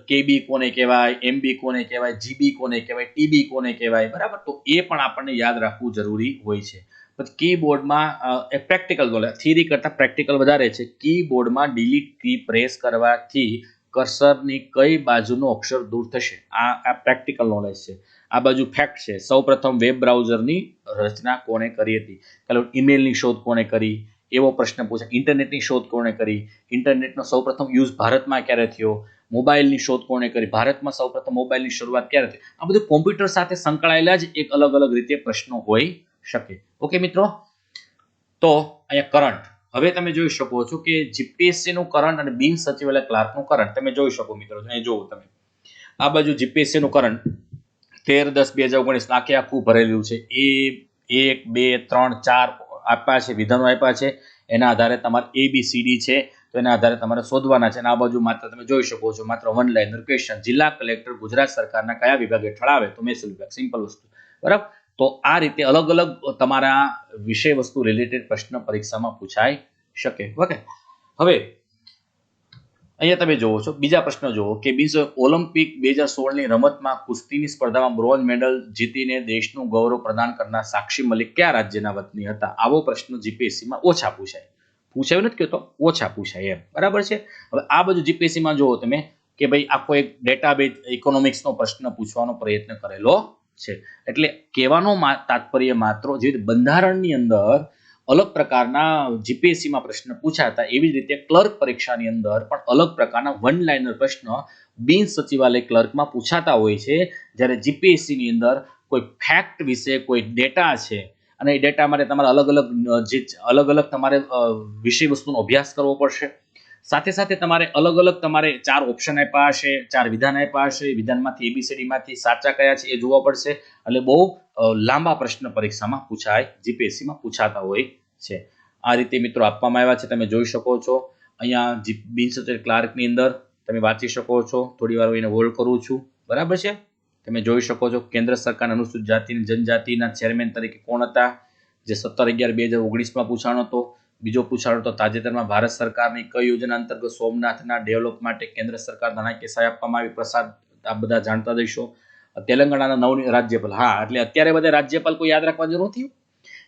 કેબી કોને કહેવાય, એમબી કોને કહેવાય, જીબી કોને કહેવાય, ટીબી કોને કહેવાય, બરાબર. તો એ પણ આપણને યાદ રાખવું જરૂરી હોય છે. પછી કીબોર્ડમાં એક પ્રેક્ટિકલ નોલેજ, થિયરી કરતાં પ્રેક્ટિકલ વધારે છે. કીબોર્ડમાં ડિલીટ કી પ્રેસ કરવાથી કર્સરની કઈ બાજુનો અક્ષર દૂર થશે? આ પ્રેક્ટિકલ નોલેજ છે. આ બાજુ ફેક્ટ છે. સૌપ્રથમ વેબ બ્રાઉઝરની રચના કોણે કરી હતી? ચાલો, ઈમેલની શોધ કોણે કરી? એવો પ્રશ્ન પૂછે. ઇન્ટરનેટની શોધ કોણે કરી? ઇન્ટરનેટનો સૌપ્રથમ યુઝ ભારતમાં ક્યારે થયો? મોબાઈલની શોધ કોણે કરી? ભારતમાં સૌપ્રથમ મોબાઈલની શરૂઆત ક્યારે થઈ? આ બધું કોમ્પ્યુટર સાથે સંકળાયેલા જ એક અલગ અલગ રીતે પ્રશ્નો હોઈ શકે. ઓકે મિત્રો, તો અહીંયા કરંટ, હવે તમે જોઈ શકો છો કે જીપીએસસી નું કરંટ અને બિન સચિવાલય ક્લાર્કનું કરંટ તમે જોઈ શકો મિત્રો. અહીં જોવો તમે, આ બાજુ જીપીએસસી નું કરંટ 13/10/2019 આખે આખું ભરેલું છે. એ 1 2 3 4 આપ્યા છે, વિધાનો આપ્યા છે. એના આધારે તમારે ABCD છે, તો એના આધારે તમારે શોધવાના છે. અને આ બાજુ માત્ર તમે જોઈ શકો છો માત્ર વન લાઇનર ક્વેશ્ચન. જિલ્લા કલેક્ટર ગુજરાત સરકારના કયા વિભાગ હેઠળ આવે? તો મહેસૂલ વિભાગ. સિમ્પલ વસ્તુ, બરાબર. તો આ રીતે અલગ અલગ તમારા વિષય વસ્તુ રિલેટેડ પ્રશ્ન પરીક્ષામાં પૂછાઈ શકે. ઓકે, હવે અહીંયા તમે જોવો છો બીજા પ્રશ્ન જોવો કે ઓલિમ્પિક 2016ની રમતમાં કુસ્તીની સ્પર્ધામાં બ્રોન્ઝ મેડલ જીતીને દેશનું ગૌરવ પ્રદાન કરનાર સાક્ષી મલિક કયા રાજ્યના વતની હતા? આવો પ્રશ્ન જીપીએસસીમાં ઓછા પૂછાય. પૂછાયું નથી કહેતો, ઓછા પૂછાય એમ, બરાબર છે. હવે આ બધું જીપીએસસીમાં જોવો તમે કે ભાઈ આખો એક ડેટાબેઝ ઇકોનોમિક્સનો પ્રશ્ન પૂછવાનો પ્રયત્ન કરેલો છે. એટલે કહેવાનો તાત્પર્ય માત્ર જે બંધારણની અંદર અલગ પ્રકારના જીપીએસસીમાં પ્રશ્ન પૂછાતા, એવી જ રીતે ક્લર્ક પરીક્ષાની અંદર પણ અલગ પ્રકારના વન લાઇનર પ્રશ્ન બિન સચિવાલય ક્લર્કમાં પૂછાતા હોય છે. જ્યારે જીપીએસસીની અંદર કોઈ ફેક્ટ વિશે કોઈ ડેટા છે અને એ ડેટા માટે તમારે અલગ અલગ તમારે વિષય વસ્તુનો અભ્યાસ કરવો પડશે. સાથે સાથે તમારે અલગ અલગ તમારે 4 ઓપ્શન આપ્યા હશે, 4 વિધાન આપ્યા હશે. વિધાનમાંથી ABCDમાંથી સાચા કયા છે એ જોવા પડશે. એટલે બહુ લાંબા પ્રશ્ન પરીક્ષામાં પૂછાય, જીપીએસસીમાં પૂછાતા હોય છે. આ રીતે મિત્રો આપવામાં આવ્યા છે, તમે જોઈ શકો છો. અહીંયા બિન સચિવાલય ક્લાર્કની અંદર તમે વાંચી શકો છો. થોડી વાર એને હોલ્ડ કરું છું, બરાબર છે. તમે જોઈ શકો છો કેન્દ્ર સરકારના અનુસૂચિત જાતિ અને જનજાતિના ચેરમેન તરીકે કોણ હતા? જે 17/11/2019માં પૂછાણો હતો. બીજો પૂછાણો તો તાજેતરમાં ભારત સરકારની કઈ યોજના અંતર્ગત સોમનાથના ડેવલપ માટે કેન્દ્ર સરકાર નાણાકીય સહાય આપવામાં આવી? પ્રસાદ, આ બધા જાણતા દઈશો. તેલંગાણાના 9 રાજ્યપાલ, હા, એટલે અત્યારે બધા રાજ્યપાલ કોઈ યાદ રાખવા જરૂર નથી.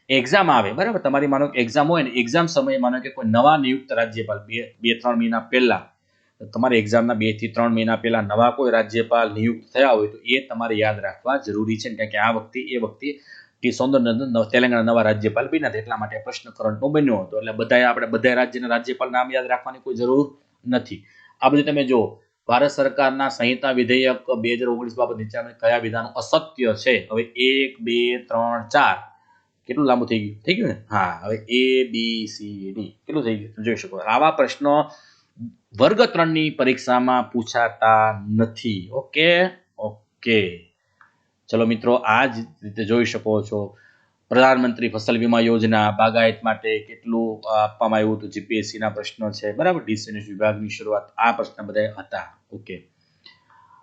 એક્ઝામ આવે બરાબર, તમારી માનો કે એક્ઝામ હોય ને, એક્ઝામ સમયે માનો કે કોઈ નવા નિયુક્ત રાજ્યપાલ 2-3 મહિના પહેલા, તમારી એક્ઝામના 2 થી 3 મહિના પહેલા નવા કોઈ રાજ્યપાલ નિયુક્ત થયા હોય તો એ તમારે યાદ રાખવા જરૂરી છે, કારણ કે આ વખતે એ વખતે ટી સૌંદરનંદન તેલંગાણા નવા રાજ્યપાલ બન્યા હતા, એટલા માટે પ્રશ્ન કરંટનો બન્યો હતો. એટલે આપણે બધા રાજ્યના રાજ્યપાલ નામ યાદ રાખવાની કોઈ જરૂર નથી. આ બધું તમે જો ભારત સરકારના સંહિતા વિધેયક 2019 બાબત નીચે કયા વિધાનો અસત્ય છે. હવે 1, 2, 3, 4 કેટલું લાંબુ થઈ ગયું ને? હા, હવે ABCD કેટલું થઈ ગયું જોઈ શકો. આવા પ્રશ્નો વર્ગ 3 ની પરીક્ષામાં પૂછાતા નથી. ઓકે, ચલો મિત્રો, આ જ રીતે જોઈ શકો છો. પ્રધાનમંત્રી ફસલ વીમા યોજના બાગાયત માટે કેટલું આપવામાં આવ્યું હતું, જીપીએસસી ના પ્રશ્નો છે બરાબર. ડીસીએસ વિભાગની શરૂઆત, આ પ્રશ્ન બધા હતા. ઓકે,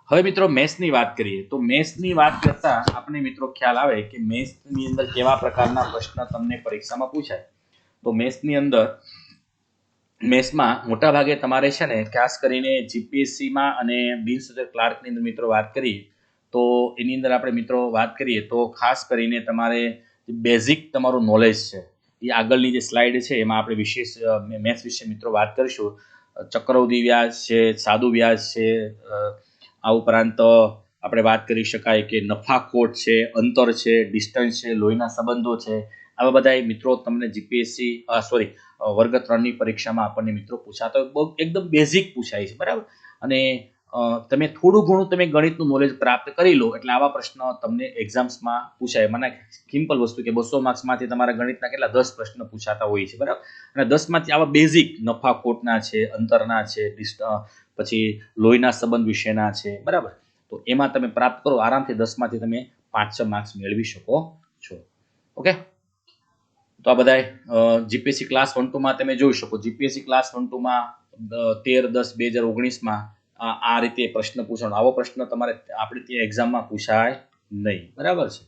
હવે મિત્રો મેથ્સની વાત કરીએ તો મેથ્સની વાત કરતા આપણે મિત્રો ખ્યાલ આવે કે મેથ્સની અંદર કેવા પ્રકારના પ્રશ્ન તમને પરીક્ષામાં પૂછાય. તો મેથ્સની અંદર મેથ્સમાં મોટા ભાગે તમારે છે ને ખાસ કરીને જીપીએસસીમાં અને બિનસૂચક ક્લાર્કની અંદર મિત્રો વાત કરીએ તો એની અંદર આપણે મિત્રો વાત કરીએ તો ખાસ કરીને તમારે બેઝિક તમારું નોલેજ છે એ આગળની જે સ્લાઇડ છે એમાં આપણે વિશેષ મેથ્સ વિશે મિત્રો વાત કરીશું. ચક્રવૃદ્ધિ વ્યાજ છે, સાદું વ્યાજ છે, આ ઉપરાંત આપણે વાત કરી શકાય કે નફાખોટ છે, અંતર છે, ડિસ્ટન્સ છે, લોહીના સંબંધો છે. આવા બધા મિત્રો તમને જીપીએસસી વર્ગ 3 ની પરીક્ષામાં આપણને મિત્રો પૂછાતો એકદમ બેઝિક પૂછાય છે બરાબર. અને તમે થોડું ઘણું તમે ગણિતનું નોલેજ પ્રાપ્ત કરી લો એટલે આવા પ્રશ્નો તમને એક્ઝામ્સમાં પૂછાય. મને સિમ્પલ વસ્તુ કે 200 માર્ક્સમાંથી તમારા ગણિતના કેટલા 10 પ્રશ્ન પૂછાતા હોય છે બરાબર. અને 10 માંથી આવા બેઝિક નફાખોટના છે, અંતરના છે, પછી લોહીના સંબંધ વિશેના છે બરાબર. તો એમાં તમે પ્રાપ્ત કરો આરામથી 10 માંથી તમે 5-6 માર્ક્સ મેળવી શકો છો. ઓકે, તો આ બધા જીપીએસસી ક્લાસ 1-2 માં તમે જોઈ શકો. જીપીએસસી ક્લાસ 1-2 માં 13-10-2019 માં આ રીતે પ્રશ્ન પૂછવાનો. આવો પ્રશ્ન તમારે આપણે ત્યાં એક્ઝામમાં પૂછાય નહીં બરાબર છે.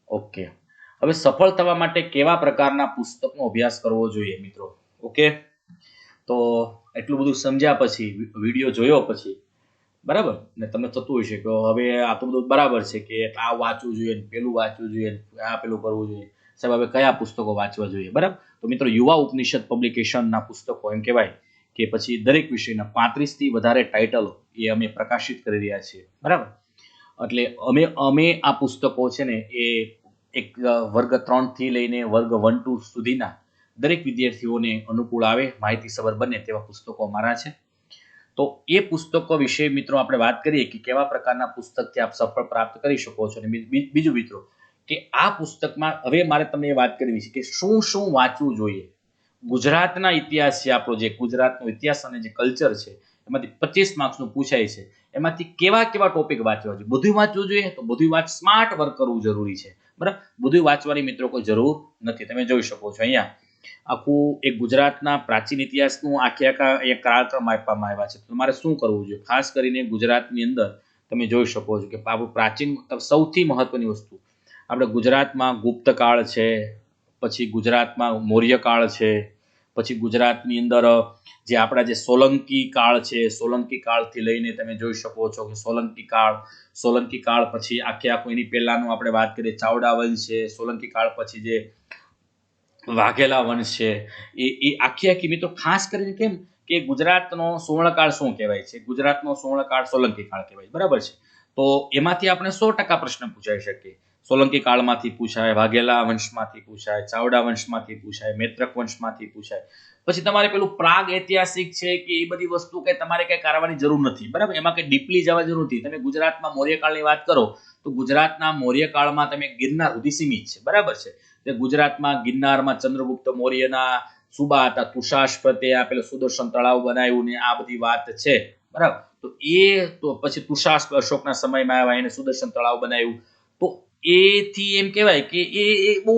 ઓકે, હવે સફળ થવા માટે કેવા પ્રકારના પુસ્તકનો અભ્યાસ કરવો જોઈએ મિત્રો? ઓકે, તો એટલું બધું સમજ્યા પછી, વિડીયો જોયો પછી બરાબર ને તમને થતું હશે કે હવે આ તો બધું બરાબર છે કે આ વાંચવું જોઈએ, પેલું વાંચવું જોઈએ, આ પેલું કરવું જોઈએ, સાહેબ હવે કયા પુસ્તકો વાંચવા જોઈએ બરાબર. તો મિત્રો યુવા ઉપનિષદ પબ્લિકેશનના પુસ્તકો એમ કહેવાય કે પછી દરેક વિષયના 35 થી વધારે ટાઇટલો એ અમે પ્રકાશિત કરી રહ્યા છીએ બરાબર. એટલે અમે આ પુસ્તકો છે ને એ એક વર્ગ 3 થી લઈને વર્ગ 1-2 સુધીના દરેક વિદ્યાર્થીઓને અનુકૂળ આવે, માહિતીસભર બને તેવા પુસ્તકો અમારા છે. તો એ પુસ્તકો વિશે મિત્રો આપણે વાત કરીએ કે કેવા પ્રકારના પુસ્તકથી આપ સફળ પ્રાપ્ત કરી શકો છો. અને બીજું મિત્રો કે આ પુસ્તકમાં હવે મારે તમને વાત કરવી છે કે શું વાંચવું જોઈએ. ગુજરાતના ઇતિહાસ છે આપણો, જે ગુજરાતનો ઇતિહાસ અને જે કલ્ચર છે એમાંથી 25 માર્ક્સનું પૂછાય છે. એમાંથી કેવા ટોપિક વાંચવા જોઈએ? બધું વાંચવું જોઈએ તો બધું સ્માર્ટ વર્ક કરવું જરૂરી છે બરાબર. બધું વાંચવાની મિત્રો કોઈ જરૂર નથી. તમે જોઈ શકો છો અહીંયા આખું એક ગુજરાતના પ્રાચીન ઇતિહાસનું આખા એક કાળક્રમ આપવામાં આવ્યા છે. તમારે શું કરવું જોઈએ? ખાસ કરીને ગુજરાતની અંદર તમે જોઈ શકો છો કે આપણું પ્રાચીન સૌથી મહત્વની વસ્તુ આપણે ગુજરાતમાં ગુપ્ત કાળ છે, પછી ગુજરાતમાં મૌર્ય કાળ છે, પછી ગુજરાતની અંદર જે આપણા જે સોલંકી કાળ છે, સોલંકી કાળથી લઈને તમે જોઈ શકો છો કે સોલંકી કાળ પછી આખું એની પહેલાનું આપણે વાત કરીએ ચાવડા વંશ છે, સોલંકી કાળ પછી જે વાઘેલા વંશ છે, એ આખી મિત્રો ખાસ કરીને કેમ કે ગુજરાતનો સુવર્ણકાળ શું કહેવાય છે? ગુજરાતનો સુવર્ણકાળ સોલંકી કાળ કહેવાય બરાબર છે. તો એમાંથી આપણે 100% પ્રશ્ન પૂછાઈ શકીએ. સોલંકી કાળમાંથી પૂછાય, વાઘેલા વંશમાંથી પૂછાય, ચાવડા વંશમાંથી પૂછાય, મૈત્રક વંશમાંથી પૂછાય. પછી તમારે પેલું પ્રાગ ઐતિહાસિક છે કે એ બધી વસ્તુ કે તમારે કઈ કરવાની જરૂર નથી બરાબર. એમાં કઈ ડીપલી જવા જરૂર નથી. તમે ગુજરાતમાં મૌર્યકાળની વાત કરો તો ગુજરાતના મૌર્યકાળમાં તમે ગિરનાર સુધી સીમિત છે બરાબર છે. તે ગુજરાતમાં ગિરનારમાં ચંદ્રગુપ્ત મૌર્યના સુબા હતા, તુષાશ્વતે આ પેલું સુદર્શન તળાવ બનાવ્યું ને આ બધી વાત છે બરાબર. તો પછી તુષાશ્વ અશોકના સમયમાં આવ્યા, એને સુદર્શન તળાવ બનાવ્યું. તો એથી એમ કહેવાય કે એ બહુ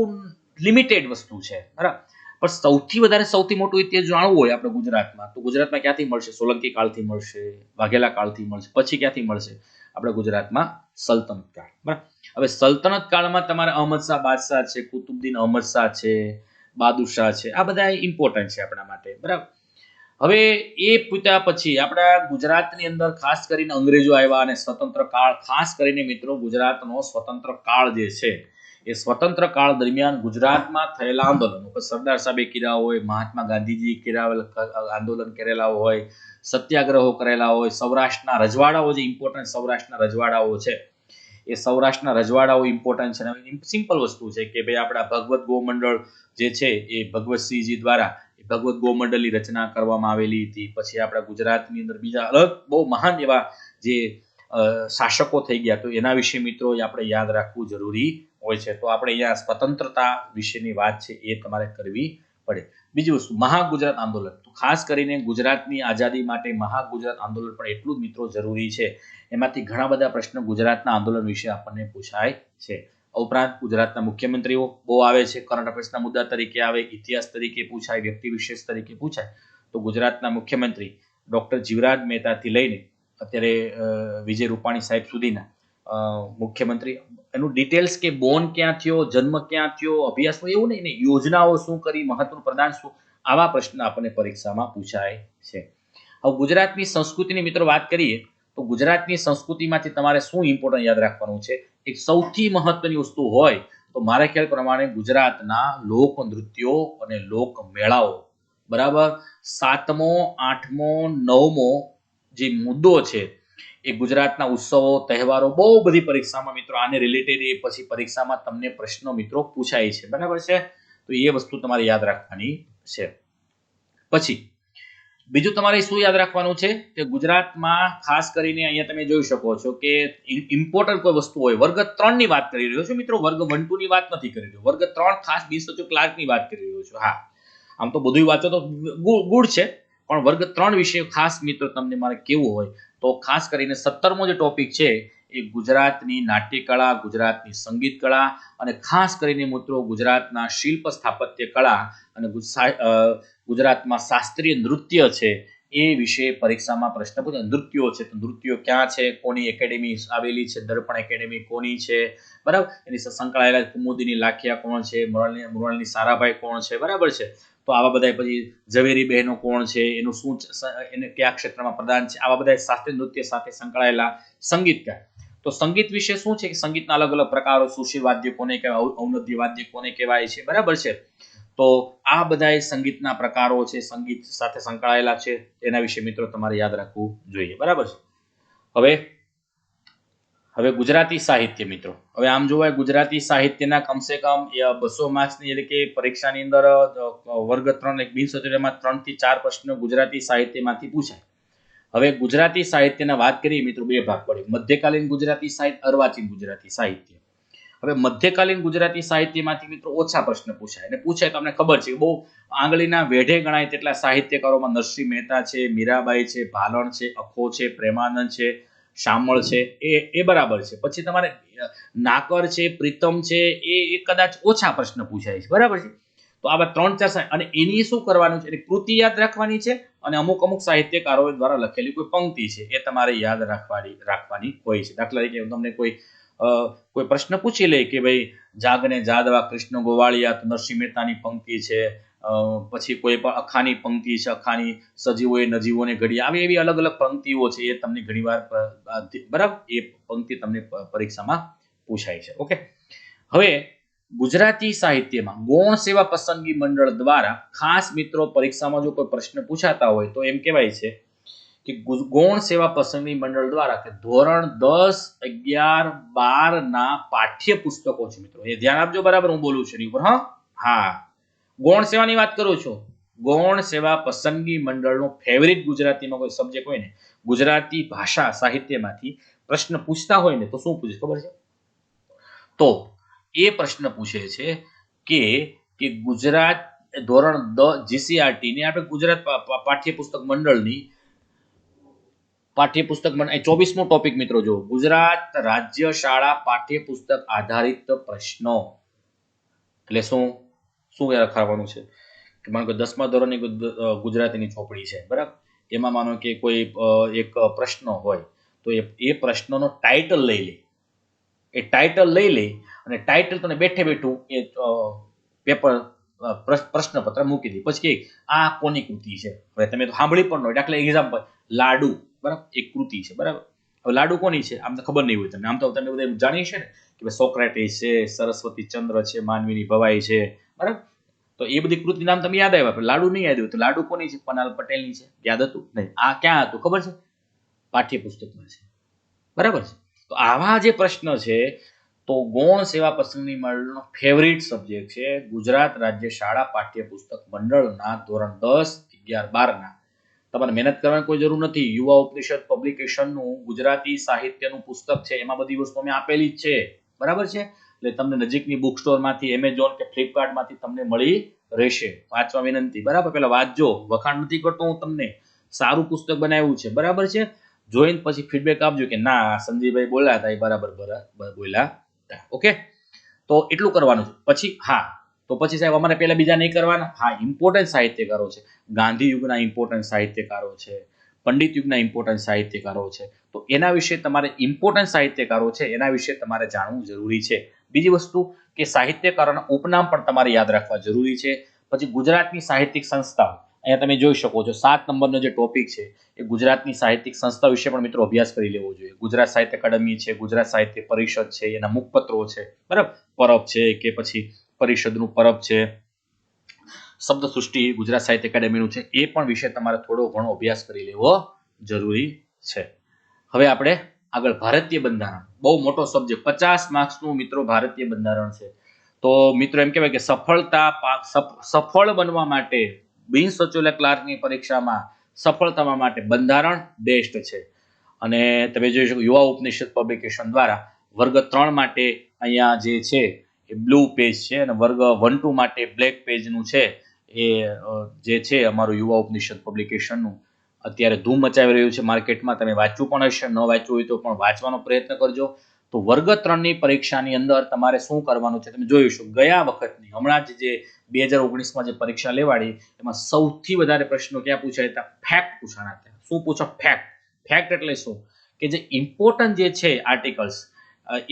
લિમિટેડ વસ્તુ છે બરાબર. પણ સૌથી મોટું ઇતિહાસ જાણવું હોય આપણે ગુજરાતમાં તો ગુજરાતમાં ક્યાંથી મળશે? સોલંકી કાળથી મળશે, વાઘેલા કાળથી મળશે. પછી ક્યાંથી મળશે? આપણે ગુજરાતમાં સલ્તનત કાળ બરાબર. હવે સલ્તનત કાળમાં તમારે અહમદ શાહ બાદશાહ છે, કુતુબુદ્દીન અહમદ શાહ છે, બહાદુર છે, આ બધા ઇમ્પોર્ટન્ટ છે આપણા માટે બરાબર. હવે એ પૂછ્યા પછી આપણા ગુજરાતની અંદર ખાસ કરીને અંગ્રેજો આવ્યા અને સ્વતંત્ર કાળ, ખાસ કરીને મિત્રો ગુજરાતનો સ્વતંત્ર કાળ જે છે એ સ્વતંત્ર કાળ દરમિયાન ગુજરાતમાં થયેલા આંદોલનો, સરદાર સાહેબે કર્યા હોય, મહાત્મા ગાંધીજી આંદોલન કરેલા હોય, સત્યાગ્રહો કરેલા હોય, સૌરાષ્ટ્રના રજવાડાઓ જે ઇમ્પોર્ટન્ટ સૌરાષ્ટ્રના રજવાડાઓ છે એ સૌરાષ્ટ્રના રજવાડાઓ ઇમ્પોર્ટન્ટ છે. સિમ્પલ વસ્તુ છે કે ભાઈ આપણા ભગવત ગોમંડળ જે છે એ ભગવતસિંહજી દ્વારા ભગવત ગોમંડળની રચના કરવામાં આવેલી હતી. પછી આપણા ગુજરાતની અંદર બીજા અલગ બહુ મહાન એવા જે શાસકો થઈ ગયા, તો એના વિશે મિત્રો આપણે યાદ રાખવું જરૂરી હોય છે. તો આપણે અહીંયા સ્વતંત્રતા વિશેની વાત છે એ તમારે કરવી પડે. બીજી વસ્તુ, મહાગુજરાત આંદોલન, તો ખાસ કરીને ગુજરાતની આઝાદી માટે મહાગુજરાત આંદોલન પણ એટલું જ મિત્રો જરૂરી છે. એમાંથી ઘણા બધા પ્રશ્નો ગુજરાતના આંદોલન વિશે આપણને પૂછાય છે. ઉપરાંત ગુજરાતના મુખ્યમંત્રીઓ બહુ આવે છે, કરંટ અફેર્સના મુદ્દા તરીકે આવે, ઇતિહાસ તરીકે પૂછાય, વ્યક્તિ વિશેષ તરીકે પૂછાય. તો ગુજરાતના મુખ્યમંત્રી ડોક્ટર જીવરાજ મહેતાથી લઈને અત્યારે વિજય રૂપાણી સાહેબ સુધીના મુખ્યમંત્રી, એનું ડિટેલ્સ કે બોર્ન ક્યાં થયો, જન્મ ક્યાં થયો, અભ્યાસ, એવું નહીં ને યોજનાઓ શું કરી, મહત્વનું પ્રદાન શું, આવા પ્રશ્ન આપણને પરીક્ષામાં પૂછાય છે. હવે ગુજરાતની સંસ્કૃતિની મિત્રો વાત કરીએ તો ગુજરાતની સંસ્કૃતિમાંથી તમારે શું ઇમ્પોર્ટન્ટ યાદ રાખવાનું છે. એક સૌથી મહત્વની વસ્તુ હોય તો મારા ખ્યાલ પ્રમાણે ગુજરાતના લોક નૃત્યો અને લોક મેળાઓ, બરાબર. 7મો 8મો 9મો જે મુદ્દો છે એ ગુજરાતના ઉત્સવો તહેવારો બહુ બધી પરીક્ષામાં મિત્રો આને રિલેટેડ એ પછી પરીક્ષામાં તમને પ્રશ્નો મિત્રો પૂછાય છે, બરાબર છે. તો એ વસ્તુ તમારે યાદ રાખવાની છે. પછી બીજું તમારે શું યાદ રાખવાનું છે કે ગુજરાતમાં ખાસ કરીને અહીંયા તમે જોઈ શકો છો કે ઇમ્પોર્ટન્ટ કોઈ વસ્તુ હોય, વર્ગ 3 ની વાત કરી રહ્યો છું મિત્રો, વર્ગ 1 2 ની વાત નથી કરી રહ્યો, વર્ગ 3 ખાસ બિનસચિવ ક્લાર્કની વાત કરી રહ્યો છું. હા, આમ તો બધું વાંચો તો ગુડ છે, પણ વર્ગ 3 વિશે ખાસ મિત્રો તમને મારે કેવું હોય તો ખાસ કરીને 17મો જે ટોપિક છે એ ગુજરાતની નાટ્યકળા, ગુજરાતની સંગીત કળા અને ખાસ કરીને મિત્રો ગુજરાતના શિલ્પ સ્થાપત્ય કળા અને ગુજરાતમાં શાસ્ત્રીય નૃત્ય છે એ વિશે પરીક્ષામાં પ્રશ્ન પૂછે. નૃત્યો છે તો નૃત્યો ક્યાં છે, કોની એકેડેમી આવેલી છે, દર્પણ એકેડેમી કોની છે, બરાબર. એની સાથે સંકળાયેલા કુમુદીની લાખિયા કોણ છે, મૃણાલની સારાભાઈ કોણ છે, બરાબર છે. તો આવા બધા, પછી ઝવેરી બહેનો કોણ છે, એનું શું, એને કયા ક્ષેત્રમાં પ્રદાન છે, આવા બધા શાસ્ત્રીય નૃત્ય સાથે સંકળાયેલા સંગીતકાર. તો સંગીત વિશે શું છે કે સંગીતના અલગ અલગ પ્રકારો, સુશીલ વાદ્ય કોને કહેવાય, ઔનદ્ય વાદ્ય કોને કહેવાય છે, બરાબર છે. તો આ બધા સંગીતના પ્રકારો છે, સંગીત સાથે સંકળાયેલા છે, એના વિશે મિત્રો તમારે યાદ રાખવું જોઈએ, બરાબર છે. હવે ગુજરાતી સાહિત્ય મિત્રો, હવે આમ જોવાય ગુજરાતી સાહિત્યના કમસે કમ 200 માર્ક્સની એટલે કે પરીક્ષાની અંદર વર્ગ 3 બિનસચિવમાં 3 થી 4 પ્રશ્નો ગુજરાતી સાહિત્યમાંથી પૂછાય. હવે ગુજરાતી સાહિત્યના વાત કરીએ મિત્રો, બે ભાગ પડે, મધ્યકાલીન ગુજરાતી સાહિત્ય, અર્વાચીન ગુજરાતી સાહિત્ય. હવે મધ્યકાલીન ગુજરાતી સાહિત્યમાંથી મિત્રો ઓછા પ્રશ્ન પૂછાય, અને પૂછાય તો અમને ખબર છે કે બહુ આંગળીના વેઢે ગણાય તેટલા સાહિત્યકારોમાં નરસિંહ મહેતા છે, મીરાબાઈ છે, ભાલણ છે, અખો છે, પ્રેમાનંદ છે, શામળ છે, એ બરાબર છે. પછી તમારે નાકર છે, પ્રીતમ છે, એ કદાચ ઓછા પ્રશ્ન પૂછાય છે, બરાબર છે. તો આવા 3-4 અને એની શું કરવાનું છે, એટલે કૃતિ યાદ રાખવાની છે અને અમુક સાહિત્યકારો દ્વારા લખેલી કોઈ પંક્તિ છે એ તમારે યાદ રાખવાની હોય છે. દાખલા તરીકે તમને કોઈ પ્રશ્ન પૂછી લે કે ભાઈ જાગને જાદવા કૃષ્ણ ગોવાળિયા, તો નરસિંહ મહેતાની પંક્તિ છે. પછી કોઈ પણ અખાની પંક્તિ છે, અખાની સજીવોએ નજીવોને ઘડી, આવી એવી અલગ અલગ પંક્તિઓ છે એ તમને ઘણીવાર, બરાબર, એ પંક્તિ તમને પરીક્ષામાં પૂછાય છે. ઓકે, હવે ગુજરાતી સાહિત્યમાં ગૌણ સેવા પસંદગી મંડળ દ્વારા ખાસ મિત્રો પરીક્ષામાં જો કોઈ પ્રશ્ન પૂછાતા હોય તો એમ કહેવાય છે કે ગૌણ સેવા પસંદગી મંડળ દ્વારા કે ધોરણ 10, 11, 12 ના પાઠ્યપુસ્તકો છે મિત્રો, એ ધ્યાન આપજો, બરાબર હું બોલું છું એની ઉપર. હા, ગૌણ સેવાની વાત કરું છું. ગૌણ સેવા પસંદગી મંડળનો ફેવરિટ ગુજરાતીમાં કોઈ સબ્જેક્ટ હોય ને, ગુજરાતી ભાષા સાહિત્યમાંથી પ્રશ્ન પૂછતા હોય ને તો શું પૂછે ખબર છે? તો એ પ્રશ્ન પૂછે છે કે ગુજરાત ધોરણ 10 જીસીઆરટી ની આપણે ગુજરાત પાઠ્યપુસ્તક મંડળની પાઠ્યપુસ્તક મંડળ 24મો ટોપિક મિત્રો જો, ગુજરાત રાજ્ય શાળા પાઠ્યપુસ્તક આધારિત પ્રશ્નો. એટલે શું લખાવવાનું છે કે માનો કે 10મા ધોરણની ગુજરાતીની ચોપડી છે, બરાબર. એમાં માનો કે કોઈ એક પ્રશ્ન હોય તો એ પ્રશ્નનો ટાઇટલ લઈ લે, એ ટાઇટલ લઈ લે અને ટાઇટલ તને બેઠે બેઠું એ પેપર પ્રશ્નપત્ર મૂકી દે. પછી કે આ કોની કૃતિ છે, હવે તમે તો સાંભળી પણ ન, દાખલા એક્ઝામ્પલ લાડુ, બરાબર, એક કૃતિ છે, બરાબર. હવે લાડુ કોની છે આમ તો ખબર નહીં હોય તમને, આમ તો તમે બધા જાણીએ છે ને કે સોક્રેટિસ છે, સરસ્વતી ચંદ્ર છે, માનવીની ભવાઈ છે, બરાબર. તો એ બધી કૃતિ નામ તમે યાદ આવ્યા, લાડુ નહીં યાદ આવ્યું તો લાડુ કોની છે? પન્નાલાલ પટેલની છે. યાદ હતું નહીં? આ ક્યાં હતું ખબર છે? પાઠ્યપુસ્તકમાં છે, બરાબર છે. તો આવા જે પ્રશ્ન છે, તો ગૌણ સેવા પસંદગી મંડળનો ફેવરિટ સબ્જેક્ટ છે ગુજરાત રાજ્ય શાળા પાઠ્યપુસ્તક મંડળના ધોરણ 10, 11, 12 ના. તમારે મહેનત કરવાની કોઈ જરૂર નથી. યુવા ઉપનિષદ પબ્લિકેશનનું ગુજરાતી સાહિત્યનું પુસ્તક છે, એમાં બધી વસ્તુ અમે આપેલી જ છે, બરાબર છે. એટલે તમને નજીકની બુક સ્ટોરમાંથી, એમેઝોન કે ફ્લિપકાર્ટમાંથી તમને મળી રહેશે. વાંચવા વિનંતી, બરાબર. પેલા વાંચજો, વખાણ નથી કરતો હું તમને. સારું પુસ્તક બનાવ્યું છે, બરાબર છે. જોઈને પછી ફીડબેક આપજો કે ના સંજયભાઈ બોલ્યા હતા એ બરાબર બોલ્યા હતા. ઓકે, તો એટલું કરવાનું છે. પછી હા, તો પછી સાહેબ અમારે પેલા બીજા નહીં કરવાના? હા, ઇમ્પોર્ટન્ટ સાહિત્યકારો છે. ગાંધી યુગના ઇમ્પોર્ટન્ટ સાહિત્યકારો છે, પંડિત યુગના ઇમ્પોર્ટન્ટ સાહિત્યકારો છે. તો એના વિશે તમારે ઇમ્પોર્ટન્ટ સાહિત્યકારો છે એના વિશે તમારે જાણવું જરૂરી છે. બીજી વસ્તુ કે સાહિત્યકારોના ઉપનામ પણ તમારે યાદ રાખવા જરૂરી છે. પછી ગુજરાતની સાહિત્યિક સંસ્થાઓ, અહીંયા તમે જોઈ શકો છો 7 નંબરનો જે ટોપિક છે એ ગુજરાતની સાહિત્યિક સંસ્થા વિશે પણ મિત્રો અભ્યાસ કરી લેવો જોઈએ. ગુજરાત સાહિત્ય અકાદમી છે, ગુજરાત સાહિત્ય પરિષદ છે, એના મુખપત્રો છે, બરાબર. પરબ છે કે પછી પરિષદનું પરબ છે, શબ્દ સૃષ્ટિ ગુજરાત સાહિત્ય અકાદમીનું છે, એ પણ વિશે તમારે થોડો ઘણો અભ્યાસ કરી લેવો જરૂરી છે. હવે આપણે આગળ ભારતીય બંધારણ, બહુ મોટો સબ્જેક્ટ, 50 માર્ક્સનું મિત્રો ભારતીય બંધારણ છે. તો મિત્રો એમ કહેવાય કે સફળ બનવા માટે, બિન સચોટ ક્લાર્કની પરીક્ષામાં સફળ થવા માટે બંધારણ બેસ્ટ છે. અને તમે જોઈ શકો યુવા ઉપનિષદ પબ્લિકેશન દ્વારા વર્ગ 3 માટે અહીંયા જે છે એ બ્લુ પેજ છે, અને વર્ગ 1-2 માટે બ્લેક પેજનું છે. એ જે છે અમારું યુવા ઉપનિષદ પબ્લિકેશનનું અત્યારે ધૂમ મચાવી રહ્યું છે માર્કેટમાં. તમે વાંચવું પણ હશે, ન વાંચવું હોય તો પણ વાંચવાનો પ્રયત્ન કરજો. તો વર્ગ 3ની પરીક્ષાની અંદર તમારે શું કરવાનું છે તમે જોઈશું. ગયા વખતની હમણાં જ જે 2019માં જે પરીક્ષા લેવાડી એમાં સૌથી વધારે પ્રશ્નો ક્યાં પૂછાયા હતા? ફેક્ટ પૂછાણા હતા. શું પૂછો? ફેક્ટ. ફેક્ટ એટલે શું? કે જે ઇમ્પોર્ટન્ટ જે છે આર્ટિકલ્સ,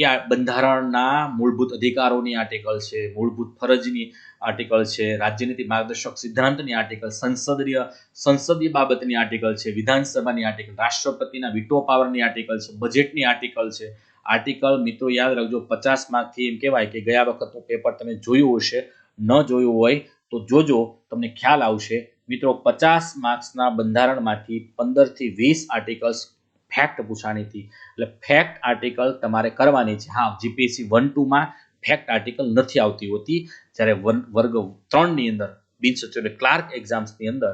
એ બંધારણના મૂળભૂત અધિકારોની આર્ટિકલ છે, મૂળભૂત ફરજની આર્ટિકલ છે, રાજ્યનીતિ માર્ગદર્શક સિદ્ધાંતની આર્ટિકલ, સંસદીય બાબતની આર્ટિકલ છે, વિધાનસભાની આર્ટિકલ, રાષ્ટ્રપતિના વિટો પાવરની આર્ટિકલ છે, બજેટની આર્ટિકલ છે. આર્ટિકલ મિત્રો યાદ રાખજો, 50 માર્કથી એમ કહેવાય કે ગયા વખતનું પેપર તમે જોયું હશે, ન જોયું હોય તો જોજો, તમને ખ્યાલ આવશે. મિત્રો 50 માર્ક્સના બંધારણમાંથી 15 થી 20 આર્ટિકલ્સ ફેક્ટ પૂછાણી હતી. એટલે ફેક્ટ આર્ટિકલ તમારે કરવાની છે. હા, જીપીએસસી 1-2માં ફેક્ટ આર્ટિકલ નથી આવતી હોતી, જ્યારે વર્ગ 3ની અંદર બિન સચોટ ક્લાર્ક એક્ઝામ્સની અંદર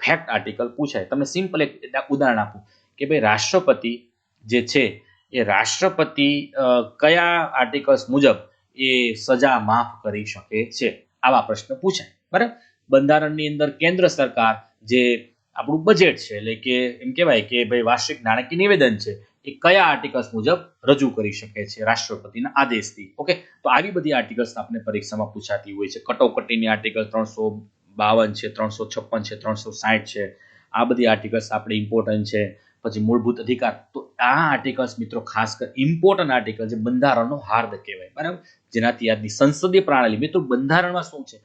ફેક્ટ આર્ટિકલ પૂછાય. તમને સિમ્પલ એક ઉદાહરણ આપું કે ભાઈ રાષ્ટ્રપતિ જે છે એ રાષ્ટ્રપતિ કયા આર્ટિકલ્સ મુજબ એ સજા માફ કરી શકે છે, આવા પ્રશ્ન પૂછાય, બરાબર. બંધારણની અંદર કેન્દ્ર સરકાર જે આપણું બજેટ છે, એટલે કે એમ કહેવાય કે ભાઈ વાર્ષિક નાણાકીય નિવેદન છે, એ કયા આર્ટિકલ્સ મુજબ રજૂ કરી શકે છે રાષ્ટ્રપતિના આદેશથી. ઓકે, તો આવી બધી આર્ટિકલ્સ આપણે પરીક્ષામાં પૂછાતી હોય છે. કટોકટીની આર્ટિકલ 352 છે, 356 છે, 360 છે, આ બધી આર્ટિકલ્સ આપણે ઇમ્પોર્ટન્ટ છે. પછી મૂળભૂત અધિકાર, તો આ આર્ટિકલ્સ મિત્રો ખાસ કરી ઇમ્પોર્ટન્ટ આર્ટિકલ છે, બંધારણનો હાર્દ કહેવાય, બરાબર. જેનાથી આજની સંસદીય પ્રણાલી, મિત્રો બંધારણમાં શું છે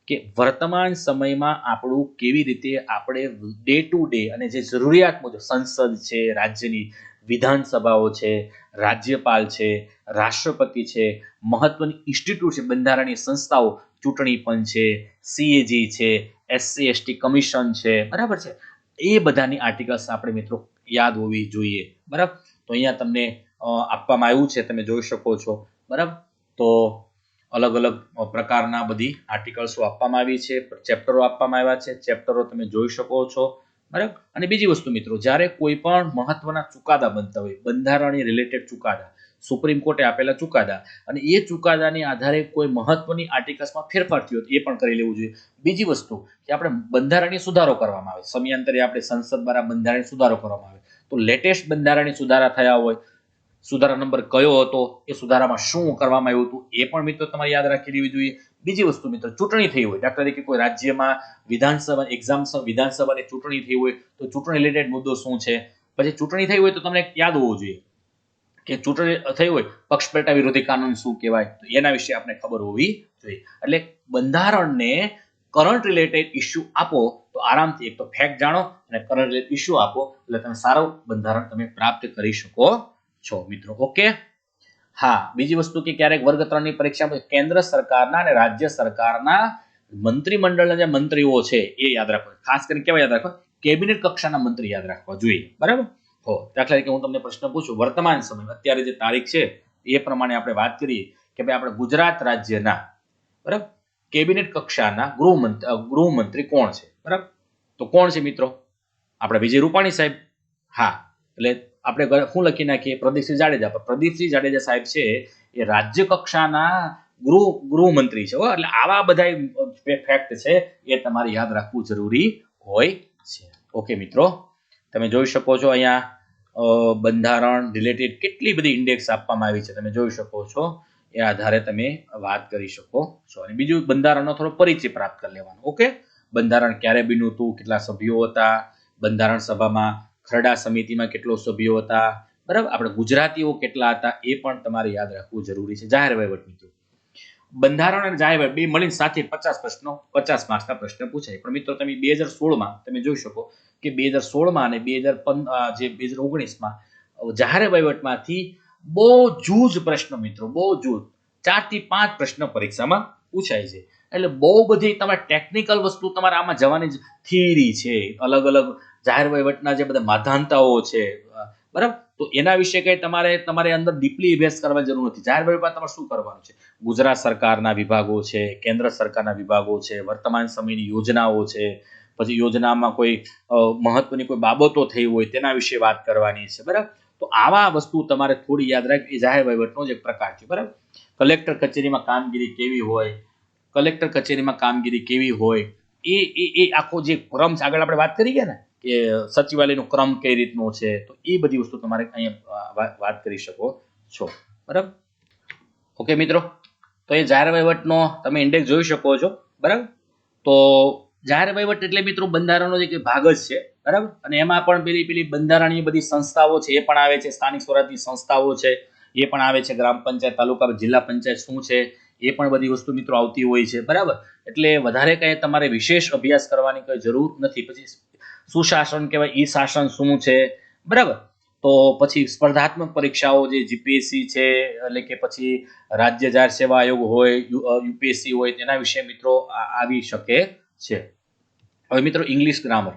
કે વર્તમાન સમયમાં આપણું કેવી રીતે આપણે ડે ટુ ડે અને જે જરૂરિયાત મુજબ સંસદ છે, રાજ્યની વિધાનસભાઓ છે, રાજ્યપાલ છે, રાષ્ટ્રપતિ છે, મહત્વની ઇન્સ્ટિટ્યૂટ છે, બંધારણીય સંસ્થાઓ, ચૂંટણી પંચ છે, સીએજી છે, એસસી એસટી કમિશન છે, બરાબર છે. એ બધાની આર્ટિકલ્સ આપણે મિત્રો યાદ હોવી જોઈએ, બરાબર. તો અહીંયા તમને આપવામાં આવ્યું છે, તમે જોઈ શકો છો, બરાબર. તો અલગ અલગ પ્રકારના બધી આર્ટિકલ્સો આપવામાં આવી છે, ચેપ્ટરો આપવામાં આવ્યા છે, ચેપ્ટરો તમે જોઈ શકો છો, બરાબર. અને બીજી વસ્તુ મિત્રો, જ્યારે કોઈ પણ મહત્વના ચુકાદા બનતા હોય, બંધારણીય રિલેટેડ ચુકાદા, સુપ્રીમ કોર્ટે આપેલા ચુકાદા, અને એ ચુકાદાની આધારે કોઈ મહત્વની આર્ટિકલ્સમાં ફેરફાર થયો એ પણ કરી લેવું જોઈએ. બીજી વસ્તુ કે આપણે બંધારણીય સુધારો કરવામાં આવે, સમયાંતરે આપણે સંસદ દ્વારા બંધારણીય સુધારો કરવામાં આવે, તો લેટેસ્ટ બંધારણીય સુધારા થયા હોય, સુધારા નંબર કયો હતો, એ સુધારામાં શું કરવામાં આવ્યું હતું, એ પણ મિત્રો તમારે યાદ રાખી લેવી જોઈએ. બીજી વસ્તુ મિત્રો, ચૂંટણી થઈ હોય, દાખલા તરીકે કોઈ રાજ્યમાં વિધાનસભા વિધાનસભાની ચૂંટણી થઈ હોય તો ચૂંટણી રિલેટેડ મુદ્દો શું છે. પછી ચૂંટણી થઈ હોય તો તમને યાદ હોવું જોઈએ કે ચૂંટણી થઈ હોય પક્ષ પેટા વિરોધી કાનૂન શું કહેવાય, તો એના વિશે આપણે ખબર હોવી જોઈએ. એટલે બંધારણને કરંટ રિલેટેડ ઇસ્યુ આપો તો આરામથી એક તો ફેક્ટ જાણો અને કરંટ રિલેટેડ ઇસ્યુ આપો એટલે તમે સારું બંધારણ તમે પ્રાપ્ત કરી શકો છો મિત્રો. ઓકે, હા, બીજી વસ્તુ કે ક્યારેક વર્ગ 3 ની પરીક્ષામાં કેન્દ્ર સરકારના અને રાજ્ય સરકારના મંત્રીમંડળના જે મંત્રીઓ છે એ યાદ રાખો, ખાસ કરીને કેવા યાદ રાખો, કેબિનેટ કક્ષાના મંત્રી યાદ રાખવા જોઈએ, બરાબર. દાખલા તરીકે હું તમને પ્રશ્ન પૂછું, વર્તમાન સમય અત્યારે જે તારીખ છે એ પ્રમાણે આપણે વાત કરીએ કે ભાઈ આપણે ગુજરાત રાજ્યના, બરાબર, કેબિનેટ કક્ષાના ગૃહમંત્રી કોણ છે, બરાબર. તો કોણ છે મિત્રો? આપણે વિજય રૂપાણી સાહેબ. હા, એટલે આપણે શું લખી નાખીએ? પ્રદીપસિંહ જાડેજા. પ્રદીપસિંહ જાડેજા સાહેબ છે એ રાજ્ય કક્ષાના ગૃહમંત્રી છે. એટલે આવા બધા ફેક્ટ છે એ તમારે યાદ રાખવું જરૂરી હોય છે. ઓકે મિત્રો, તમે જોઈ શકો છો અહીંયા બંધારણ રિલેટેડ કેટલી બધી ઇન્ડેક્સ આપવામાં આવી છે, તમે જોઈ શકો છો. એ આધારે તમે વાત કરી શકો છો. અને બીજું, બંધારણનો થોડો પરિચય પ્રાપ્ત કરી લેવાનો. ઓકે, બંધારણ ક્યારે બન્યું હતું, કેટલા સભ્યો હતા, બંધારણ સભામાં ખરડા સમિતિમાં કેટલો સભ્યો હતા, બરાબર. આપણે ગુજરાતીઓ કેટલા હતા એ પણ તમારે યાદ રાખવું જરૂરી છે. જાહેર વહીવટ મિત્રો, બંધારણ અને જાહેર વહીવટ બે મળીને સાથે 50 પ્રશ્નો, 50 માર્ક્સના પ્રશ્ન પૂછાય. પણ મિત્રો તમે 2016માં તમે જોઈ શકો કે 2016માં અને 2019માં જાહેર વહીવટમાંથી બહુ જૂજ પ્રશ્ન મિત્રો, બહુ જૂજ 4 થી 5 પ્રશ્ન પરીક્ષામાં પૂછાય છે. એટલે બહુ બધી તમારે ટેકનિકલ વસ્તુ તમારે આમાં જવાની થિયરી છે, અલગ અલગ જાહેર વહીવટના જે બધા માધાનતાઓ છે, બરાબર. તો એના વિશે કઈ તમારે અંદર ડીપલી અભ્યાસ કરવાની જરૂર નથી. જાહેર વહીવટમાં તમારે શું કરવાનું છે? ગુજરાત સરકારના વિભાગો છે, કેન્દ્ર સરકારના વિભાગો છે, વર્તમાન સમયની યોજનાઓ છે, પછી યોજનામાં કોઈ મહત્વની કોઈ બાબતો થઈ હોય તેના વિશે વાત કરવાની છે, બરાબર. તો આવા વસ્તુ તમારે થોડી યાદ રાખવી. જાહેર વહીવટનો જ એક પ્રકાર છે, બરાબર. કલેક્ટર કચેરીમાં કામગીરી કેવી હોય, એ આખો જે ક્રમ છે, આગળ આપણે વાત કરી ગયા ને કે સચિવાલયનો ક્રમ કઈ રીતનો છે, તો એ બધી વસ્તુ તમારે અહીંયા વાત કરી શકો છો, બરાબર. ઓકે મિત્રો, તો એ જાહેર વહીવટનો તમે ઇન્ડેક્સ જોઈ શકો છો, બરાબર. તો જાહેર વહીવટ એટલે મિત્રો બંધારણનો જે ભાગ જ છે, બરાબર. અને એમાં પણ પેલી બંધારણીય બધી સંસ્થાઓ છે એ પણ આવે છે, સ્થાનિક સ્વરાજની સંસ્થાઓ છે એ પણ આવે છે, ગ્રામ પંચાયત, તાલુકા, જિલ્લા પંચાયત શું છે એ પણ બધી વસ્તુ મિત્રો આવતી હોય છે, બરાબર. એટલે વધારે કંઈ તમારે વિશેષ અભ્યાસ કરવાની કોઈ જરૂર નથી. પછી સુશાસન કહેવાય, ઈ શાસન શું છે, બરાબર. તો પછી સ્પર્ધાત્મક પરીક્ષાઓ જે જીપીએસસી છે, એટલે કે પછી રાજ્ય જાહેર સેવા આયોગ હોય, યુપીએસસી હોય, તેના વિશે મિત્રો આવી શકે છે. હવે મિત્રો ઇંગ્લિશ ગ્રામર.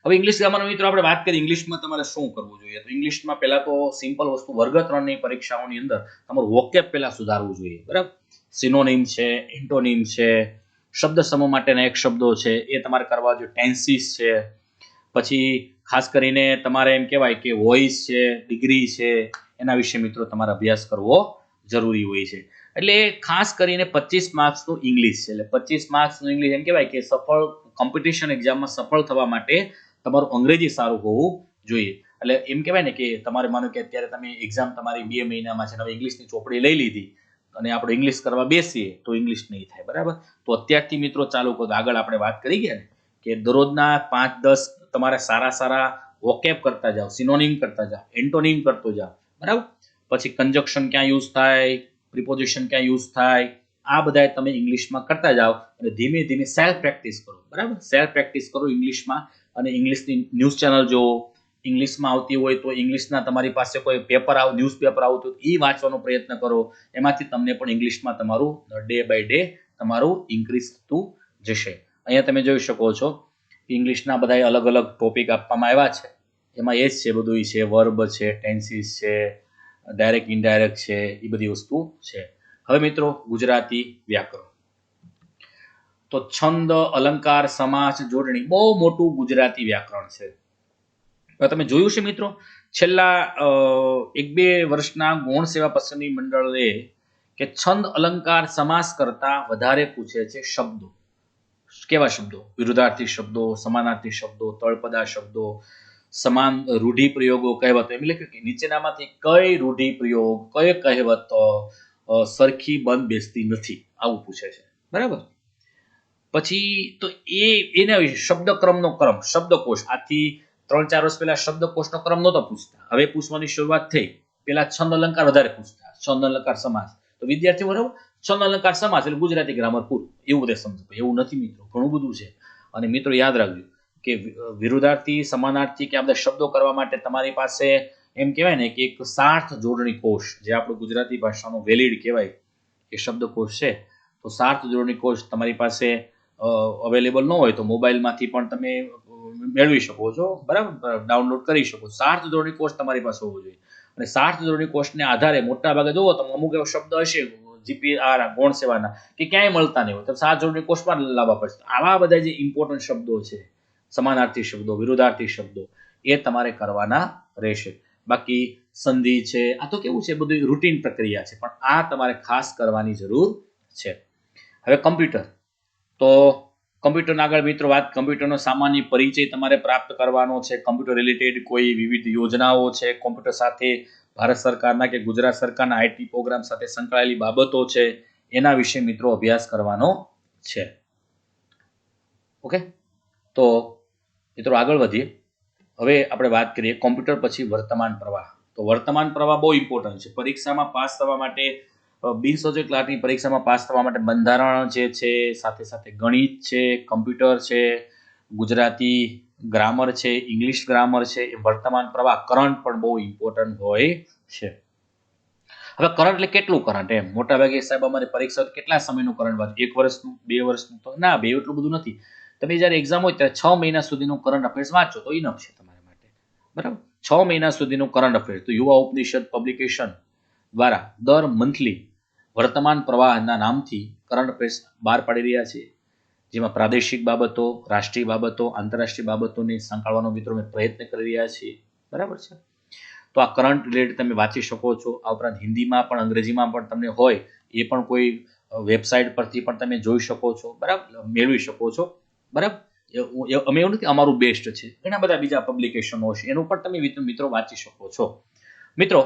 હવે ઇંગ્લિશ ગ્રામરમાં મિત્રો આપણે વાત કરીએ, ઇંગ્લિશમાં તમારે શું કરવું જોઈએ? તો ઇંગ્લિશમાં પહેલા તો સિમ્પલ વસ્તુ, વર્ગ 3 ની પરીક્ષાઓની અંદર તમારું વોકેબ પહેલા સુધારવું જોઈએ, બરાબર. સિનોનિમ છે, એન્ટોનિમ છે, શબ્દ સમૂહ માટેના એક શબ્દો છે એ તમારે કરવા જોઈએ, ટેન્સીસ છે, પછી ખાસ કરીને તમારે એમ કહેવાય કે વોઇસ છે, ડિગ્રી છે, એના વિશે મિત્રો તમારે અભ્યાસ કરવો જરૂરી હોય છે. એટલે ખાસ કરીને 25 માર્ક્સનું ઇંગ્લિશ છે. એટલે 25 માર્ક્સનું ઇંગ્લિશ એમ કહેવાય કે સફળ કોમ્પિટિશન એક્ઝામમાં સફળ થવા માટે તમારું અંગ્રેજી સારું હોવું જોઈએ. એટલે એમ કહેવાય ને કે તમારે માનો કે અત્યારે તમે એક્ઝામ તમારી 2 મહિનામાં છે, હવે ઇંગ્લિશની ચોપડી લઈ લીધી અને આપણે ઇંગ્લિશ કરવા બેસીએ તો ઇંગ્લિશ નહીં થાય, બરાબર. તો અત્યારથી મિત્રો ચાલુ કરો. આગળ આપણે વાત કરી ગયા ને કે દરરોજના 5-10 તમારે સારા વોકેબ કરતા જાઓ, સિનોનિમ કરતા જાઓ, એન્ટોનિમ કરતો જાઓ, બરાબર. પછી કંજક્શન ક્યાં યુઝ થાય, પ્રિપોઝિશન ક્યાં યુઝ થાય, આ બધા તમે ઇંગ્લિશમાં કરતા જાઓ અને ધીમે ધીમે સેલ્ફ પ્રેક્ટિસ કરો, બરાબર. સેલ્ફ પ્રેક્ટિસ કરો ઇંગ્લિશમાં. અને ઇંગ્લિશની ન્યૂઝ ચેનલ જો ઇંગ્લિશમાં આવતી હોય તો ઇંગ્લિશના તમારી પાસે કોઈ ન્યૂઝ પેપર આવતું એ વાંચવાનો પ્રયત્ન કરો. એમાંથી તમને પણ ઇંગ્લિશમાં તમારું ડે બાય ડે તમારું ઇન્ક્રીઝ થતું જશે. અહીંયા તમે જોઈ શકો છો ઇંગ્લિશના બધા અલગ અલગ ટોપિક આપવામાં આવ્યા છે. એમાં એ જ છે, બધું છે, વર્બ છે, ટેન્સીસ છે, ડાયરેક્ટ ઇનડાયરેક્ટ છે, એ બધી વસ્તુ છે. હવે મિત્રો ગુજરાતી વ્યાકરણ. તો છંદ, અલંકાર, સમાસ, જોડણી બહુ મોટું ગુજરાતી વ્યાકરણ છે. તમે જોયું છે મિત્રો છેલ્લા 1-2 વર્ષના ગૌણ સેવા પસંદગી મંડળે કે છંદ, અલંકાર, સમાસ કરતા વધારે પૂછે છે શબ્દો. કેવા શબ્દો? વિરુદ્ધાર્થી શબ્દો, સમાનાર્થી શબ્દો, તળપદા શબ્દો, સમાન રૂઢિપ્રયોગો, કહેવતો. એટલે કે નીચેનામાંથી કઈ રૂઢિપ્રયોગ, કઈ કહેવત સરખી બંધ બેસતી નથી, આવું પૂછે છે, બરાબર. પછી તો એના વિશે શબ્દક્રમનો ક્રમ, શબ્દકોશ. આથી 3-4 વર્ષ પહેલા શબ્દકોશનો ક્રમ નહોતો પૂછતા, હવે પૂછવાની શરૂઆત થઈ. પેલા છંદ, અલંકાર વધારે પૂછતા, છંદ, અલંકાર, સમાસ. તો વિદ્યાર્થીઓ બરાબર છંદ, અલંકાર, સમાસ એટલે ગુજરાતી ગ્રામર પૂરું, એવું બધે સમજો. એવું નથી મિત્રો, ઘણું બધું છે. અને મિત્રો યાદ રાખજો કે વિરુદ્ધાર્થી, સમાનાર્થી કે આ બધા શબ્દો કરવા માટે તમારી પાસે એમ કહેવાય ને કે એક સાર્થ જોડણી કોષ, જે આપણું ગુજરાતી ભાષાનો વેલિડ કહેવાય એ શબ્દકોશ છે. તો સાર્થ જોડણી કોષ તમારી પાસે અવેલેબલ ન હોય તો મોબાઈલમાંથી પણ તમે મેળવી શકો છો, બરાબર, ડાઉનલોડ કરી શકો. સાર્થ જોડણી કોષ તમારી પાસે હોવો જોઈએ. અને સાર્થ જોડણી કોષને આધારે મોટા ભાગે જુઓ તમે અમુક એવો શબ્દ હશે જીપીઆર ગૌણ સેવાના કે ક્યાંય મળતા નહીં હોય, તો સાર્થ જોડણી કોષમાં લાવવા પડશે. આવા બધા જે ઇમ્પોર્ટન્ટ શબ્દો છે, સમાનાર્થી શબ્દો, વિરુદ્ધાર્થી શબ્દો, એ તમારે કરવાના રહેશે. બાકી સંધિ છે, આ તો કેવું છે, બધું રૂટીન પ્રક્રિયા છે, પણ આ તમારે ખાસ કરવાની જરૂર છે. હવે કમ્પ્યુટર, તો કમ્પ્યુટરના આગળ મિત્રો વાત, કમ્પ્યુટરનો સામાન્ય પરિચય તમારે પ્રાપ્ત કરવાનો છે. કમ્પ્યુટર રિલેટેડ કોઈ વિવિધ યોજનાઓ છે, કમ્પ્યુટર સાથે ભારત સરકારના કે ગુજરાત સરકારના આઈટી પ્રોગ્રામ સાથે સંકળાયેલી બાબતો છે, એના વિશે મિત્રો અભ્યાસ કરવાનો છે. ઓકે, તો મિત્રો આગળ વધીએ. હવે આપણે વાત કરીએ કોમ્પ્યુટર પછી વર્તમાન પ્રવાહ. તો વર્તમાન પ્રવાહ બહુ ઇમ્પોર્ટન્ટ છે. પરીક્ષામાં પાસ થવા માટે, બિન સચોટ ક્લાર્કની પરીક્ષામાં પાસ થવા માટે બંધારણ જે છે, સાથે સાથે ગણિત છે, કમ્પ્યુટર છે, ગુજરાતી ગ્રામર છે, ઇંગ્લિશ ગ્રામર છે, એ વર્તમાન પ્રવાહ કરંટ પણ બહુ ઇમ્પોર્ટન્ટ હોય છે. હવે કરંટ એટલે કેટલું કરંટ, એમ મોટાભાગે સાહેબ અમારી પરીક્ષા કેટલા સમયનું કરંટ વાંચો, 1 વર્ષનું, 2 વર્ષનું, તો ના, 2 એટલું બધું નથી. તમે જ્યારે એક્ઝામ હોય ત્યારે 6 મહિના સુધીનું કરંટ અફેર્સ વાંચો તો ઇનફ છે તમારા માટે, બરાબર. 6 મહિના સુધીનું કરંટ અફેર્સ. તો યુવા ઉપનિષદ પબ્લિકેશન દ્વારા દર મંથલી વર્તમાન પ્રવાહના નામથી કરંટ અફેર્સ બહાર પાડી રહ્યા છે, જેમાં પ્રાદેશિક બાબતો, રાષ્ટ્રીય બાબતો, આંતરરાષ્ટ્રીય બાબતોને સંકળવાનો મિત્રો અમે પ્રયત્ન કરી રહ્યા છીએ, બરાબર છે. તો આ કરંટ રિલેટેડ તમે વાંચી શકો છો. આ ઉપરાંત હિન્દીમાં પણ, અંગ્રેજીમાં પણ તમને હોય એ પણ કોઈ વેબસાઇટ પરથી પણ તમે જોઈ શકો છો, બરાબર, મેળવી શકો છો, બરાબર. અમે એવું નથી અમારું બેસ્ટ છે, ઘણા બધા બીજા પબ્લિકેશનો છે, એનું પણ તમે મિત્રો વાંચી શકો છો. મિત્રો,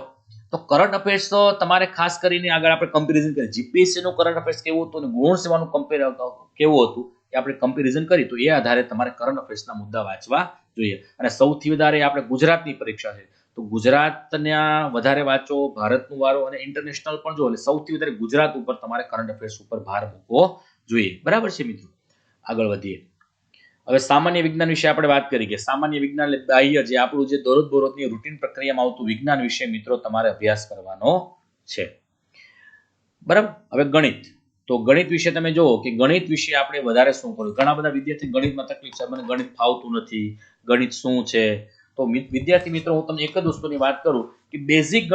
તો કરંટ અફેર્સ તો તમારે ખાસ કરીને આગળ આપણે કમ્પેરિઝન કરીએ, જીપીએસસીનું કરંટ અફેર્સ કેવું હતું અને ગૌણ સેવાનું કેવું હતું એ આપણે કમ્પેરિઝન કરી, તો એ આધારે તમારે કરંટ અફેર્સના મુદ્દા વાંચવા જોઈએ. અને સૌથી વધારે આપણે ગુજરાતની પરીક્ષા છે, તો ગુજરાતના વધારે વાંચો, ભારતનું વારો અને ઇન્ટરનેશનલ પણ જો, એટલે સૌથી વધારે ગુજરાત ઉપર તમારે કરંટ અફેર્સ ઉપર ભાર મૂકવો જોઈએ, બરાબર છે મિત્રો. આગળ વધીએ. હવે સામાન્ય વિજ્ઞાન વિશે આપણે વાત કરી કે સામાન્ય વિજ્ઞાન એટલે બાહ્ય, જે આપણું જે દરરોજની રૂટીન પ્રક્રિયામાં આવતું વિજ્ઞાન વિશે મિત્રો તમારે અભ્યાસ કરવાનો છે, બરાબર. હવે ગણિત, તો ગણિત વિશે તમે જુઓ કે ગણિત વિશે આપણે વધારે શું કરવું. ઘણા બધા વિદ્યાર્થી ગણિતમાં તકલીફ છે, મને ગણિત ફાવતું નથી, ગણિત શું છે. તો વિદ્યાર્થી મિત્રો, હું તમને એક જ વસ્તુની વાત કરું કે બેઝિક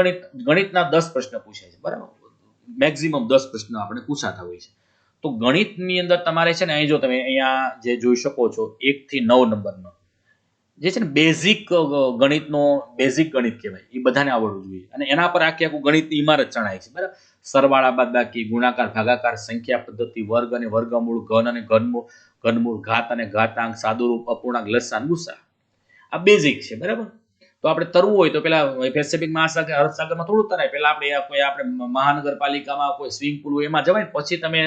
ગણિતના 10 પ્રશ્ન પૂછાય છે, બરાબર, મેક્સિમમ 10 પ્રશ્ન આપણે પૂછાતા હોય છે. તો ગણિતની અંદર તમારે છે ને, અહીં જો તમે અહીંયા જે જોઈ શકો છો 1 થી 9 નંબરનો જે છે ને બેઝિક ગણિતનો, બેઝિક ગણિત કહેવાય, એ બધાને આવડવું જોઈએ. અને એના પર આખી આખું ગણિતની ઇમારત ચણાય છે, બરાબર. સરવાળા, બાદબાકી, ગુણાકાર, ભાગાકાર, સંખ્યા પદ્ધતિ, વર્ગ અને વર્ગમૂળ, ઘન અને ઘનમૂળ, ઘાત અને ઘાતાંક, સાદુરૂપ, અપૂર્ણાંક, લસાઅ, ગુસા, આ બેઝિક છે, બરાબર. તો આપણે તરવું હોય તો પેલા પેસિફિક મહાસાગર, અરબ સાગરમાં થોડું તરાય, પેલા આપણે મહાનગરપાલિકામાં કોઈ સ્વિમિંગ પુલ હોય એમાં જવાય, પછી તમે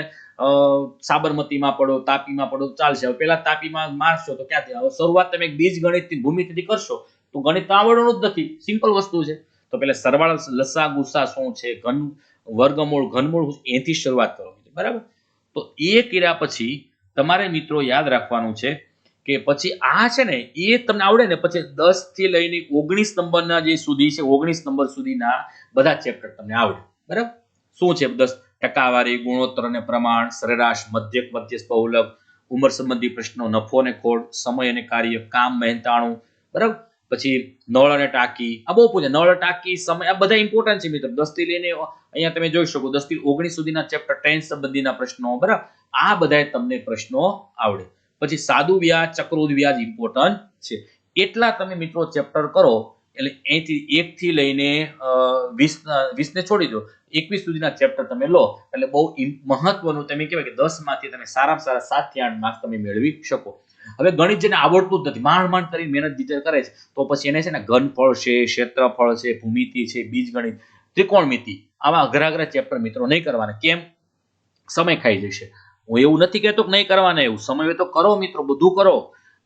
સાબરમતીમાં પડો, તાપીમાં પડો, ચાલશે. હવે પેલા તાપીમાં મારશો તો ક્યાંથી? હવે શરૂઆત તમે બીજ ગણિતથી, ભૂમિતિથી કરશો તો ગણિત તો આવડવાનું જ નથી, સિમ્પલ વસ્તુ છે. તો પેલા સરવાળા, લસા, ગુસા શું છે, વર્ગમૂળ, ઘનમૂળ, એથી શરૂઆત કરો, બરાબર. તો એ કર્યા પછી તમારે મિત્રો યાદ રાખવાનું છે કે પછી આ છે ને એ તમને આવડે ને, પછી 10 થી લઈને 19 નંબરના જે સુધી છે, 19 નંબર સુધીના બધા ચેપ્ટર તમને આવડે, બરાબર. શું છે? 10 ટકાવારી, ગુણોત્તર અને પ્રમાણ, સરેરાશ, મધ્યક, મધ્યસ્થ, બહુલક, ઉંમર સંબંધી પ્રશ્નો, નફો અને ખોટ, સમય અને કાર્ય, કામ, મહેનતાણું, બરાબર. પછી નળ અને ટાંકી, આ બહુ પૂછે, નળ, ટાંકી, સમય, આ બધા ઇમ્પોર્ટન્ટ છે મિત્રો. 10 થી લઈને અહીંયા તમે જોઈ શકો 10 થી 19 સુધીના ચેપ્ટર, ટેન્સ સંબંધીના પ્રશ્નો, બરાબર. આ બધા તમને પ્રશ્નો આવડે. પછી સાદું વ્યાજ, ચક્રવૃદ્ધ વ્યાજ ઇમ્પોર્ટન્ટ છે. એટલા તમે મિત્રો ચેપ્ટર કરો એટલે અહીંથી 1 થી લઈને 20 ને છોડી દો, 21 સુધીના ચેપ્ટર તમે લો એટલે બહુ મહત્વનું, તમે કહેવાય કે 10 માંથી તમે સારામાં સારા 7 થી 8 માર્ક્સ તમે મેળવી શકો. હવે ગણિત જેને આવડતું જ નથી, માંડ કરી મહેનત બીજા કરે છે, તો પછી એને છે ને ઘનફળ છે, ક્ષેત્રફળ છે, ભૂમિતિ છે, બીજગણિત, ત્રિકોણમિતિ, આવા અઘરા ચેપ્ટર મિત્રો નહીં કરવાના. કેમ? સમય ખાઈ જશે. હું એવું નથી કહેતો કે નહીં કરવાના, એવું સમય હોય તો કરો મિત્રો, બધું કરો,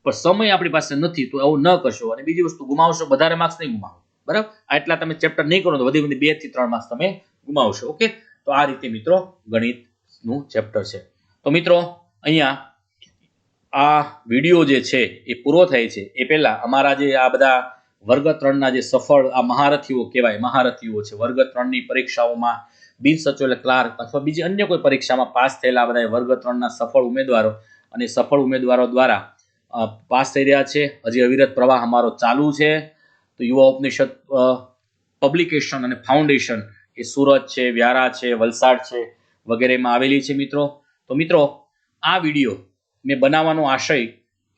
પણ સમય આપણી પાસે નથી તો આવું ન કરશો. અને બીજી વસ્તુ, ગુમાવશો, વધારે માર્ક્સ નહીં ગુમાવો, બરાબર. આટલા તમે ચેપ્ટર નહીં કરો તો વધી 2 થી 3 માર્ક્સ તમે ગુમાવશો. ઓકે, તો આ રીતે મિત્રો ગણિતનું ચેપ્ટર છે. તો મિત્રો અહીંયા આ વિડીયો જે છે એ પૂરો થાય છે એ પહેલા અમારા જે આ બધા વર્ગ 3ના જે સફળ આ મહારથીઓ કહેવાય, મહારથીઓ છે વર્ગ 3ની પરીક્ષાઓમાં બિન સચોટ ક્લાર્ક અથવા બીજી અન્ય કોઈ પરીક્ષામાં પાસ થયેલા બધા વર્ગ 3ના સફળ ઉમેદવારો અને સફળ ઉમેદવારો દ્વારા પાસ થઈ રહ્યા છે. હજી અવિરત પ્રવાહ અમારો ચાલુ છે. તો યુવા ઉપનિષદ પબ્લિકેશન અને ફાઉન્ડેશન એ સુરત છે, વ્યારા છે, વલસાડ છે વગેરેમાં આવેલી છે મિત્રો. તો મિત્રો આ વિડીયો મેં બનાવવાનો આશય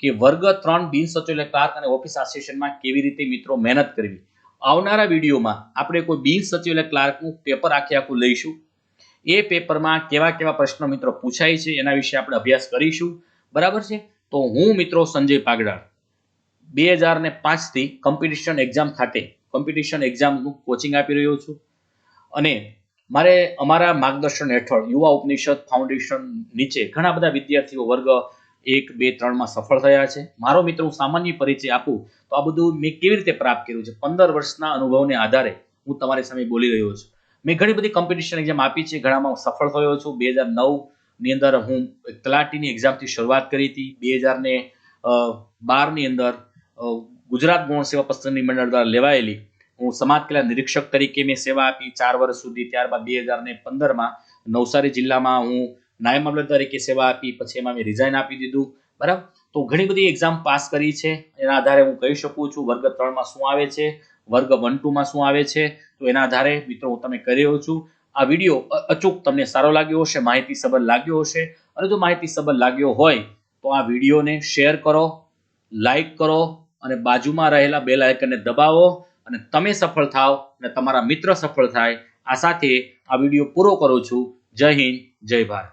કે વર્ગ 3 બિન સચોટ ક્લાર્ક અને ઓફિસ આસિસ્ટન્ટમાં કેવી રીતે મિત્રો મહેનત કરવી. આવનારા વિડીયોમાં આપણે કોઈ બિન સચોટ ક્લાર્કનું પેપર આખું લઈશું. એ પેપરમાં કેવા કેવા પ્રશ્નો મિત્રો પૂછાય છે એના વિશે આપણે અભ્યાસ કરીશું. બરાબર છે. તો હું મિત્રો સંજય પાગડાળ 2005થી કોમ્પિટિશન એક્ઝામ ખાતે કોમ્પિટિશન એક્ઝામનું કોચિંગ આપી રહ્યો છું અને મારે અમારા માર્ગદર્શન હેઠળ યુવા ઉપનિષદ ફાઉન્ડેશન નીચે ઘણા બધા વિદ્યાર્થીઓ વર્ગ 1, 2, 3માં સફળ થયા છે. મારો મિત્રો હું સામાન્ય પરિચય આપું તો આ બધું મેં કેવી રીતે પ્રાપ્ત કર્યું છે 15 વર્ષના અનુભવને આધારે હું તમારી સામે બોલી રહ્યો છું. મેં ઘણી બધી કોમ્પિટિશન એક્ઝામ આપી છે, ઘણામાં સફળ થયો છું. 2009ની અંદર હું તલાટીની એક્ઝામથી શરૂઆત કરી હતી. 2012ની અંદર ગુજરાત ગૌણ સેવા પસંદગી મંડળ દ્વારા લેવાયેલી હું સમાજ કલ્યાણ નિરીક્ષક તરીકે મેં સેવા આપી 4 વર્ષ સુધી. ત્યારબાદ 2015માં નવસારી જિલ્લામાં હું નાયબ મામલતદાર તરીકે સેવા આપી. પછી એમાં મેં રિઝાઇન આપી દીધું. બરાબર. તો ઘણી બધી એક્ઝામ પાસ કરી છે. એના આધારે હું કહી શકું છું વર્ગ 3માં શું આવે છે, વર્ગ 1, 2માં શું આવે છે. તો એના આધારે મિત્રો હું તમને કહી રહ્યો છું. આ વિડીયો અચૂક તમને સારો લાગ્યો હશે, માહિતી સભર લાગ્યો હશે. અને જો માહિતી સભર લાગ્યો હોય તો આ વિડીયોને શેર કરો, લાઈક કરો અને બાજુમાં રહેલા બેલ આઇકનને દબાવો અને તમે સફળ થાઓ અને તમારા મિત્ર સફળ થાય. આ સાથે આ વિડીયો પૂરો કરું છું. જય હિન્દ, જય ભારત.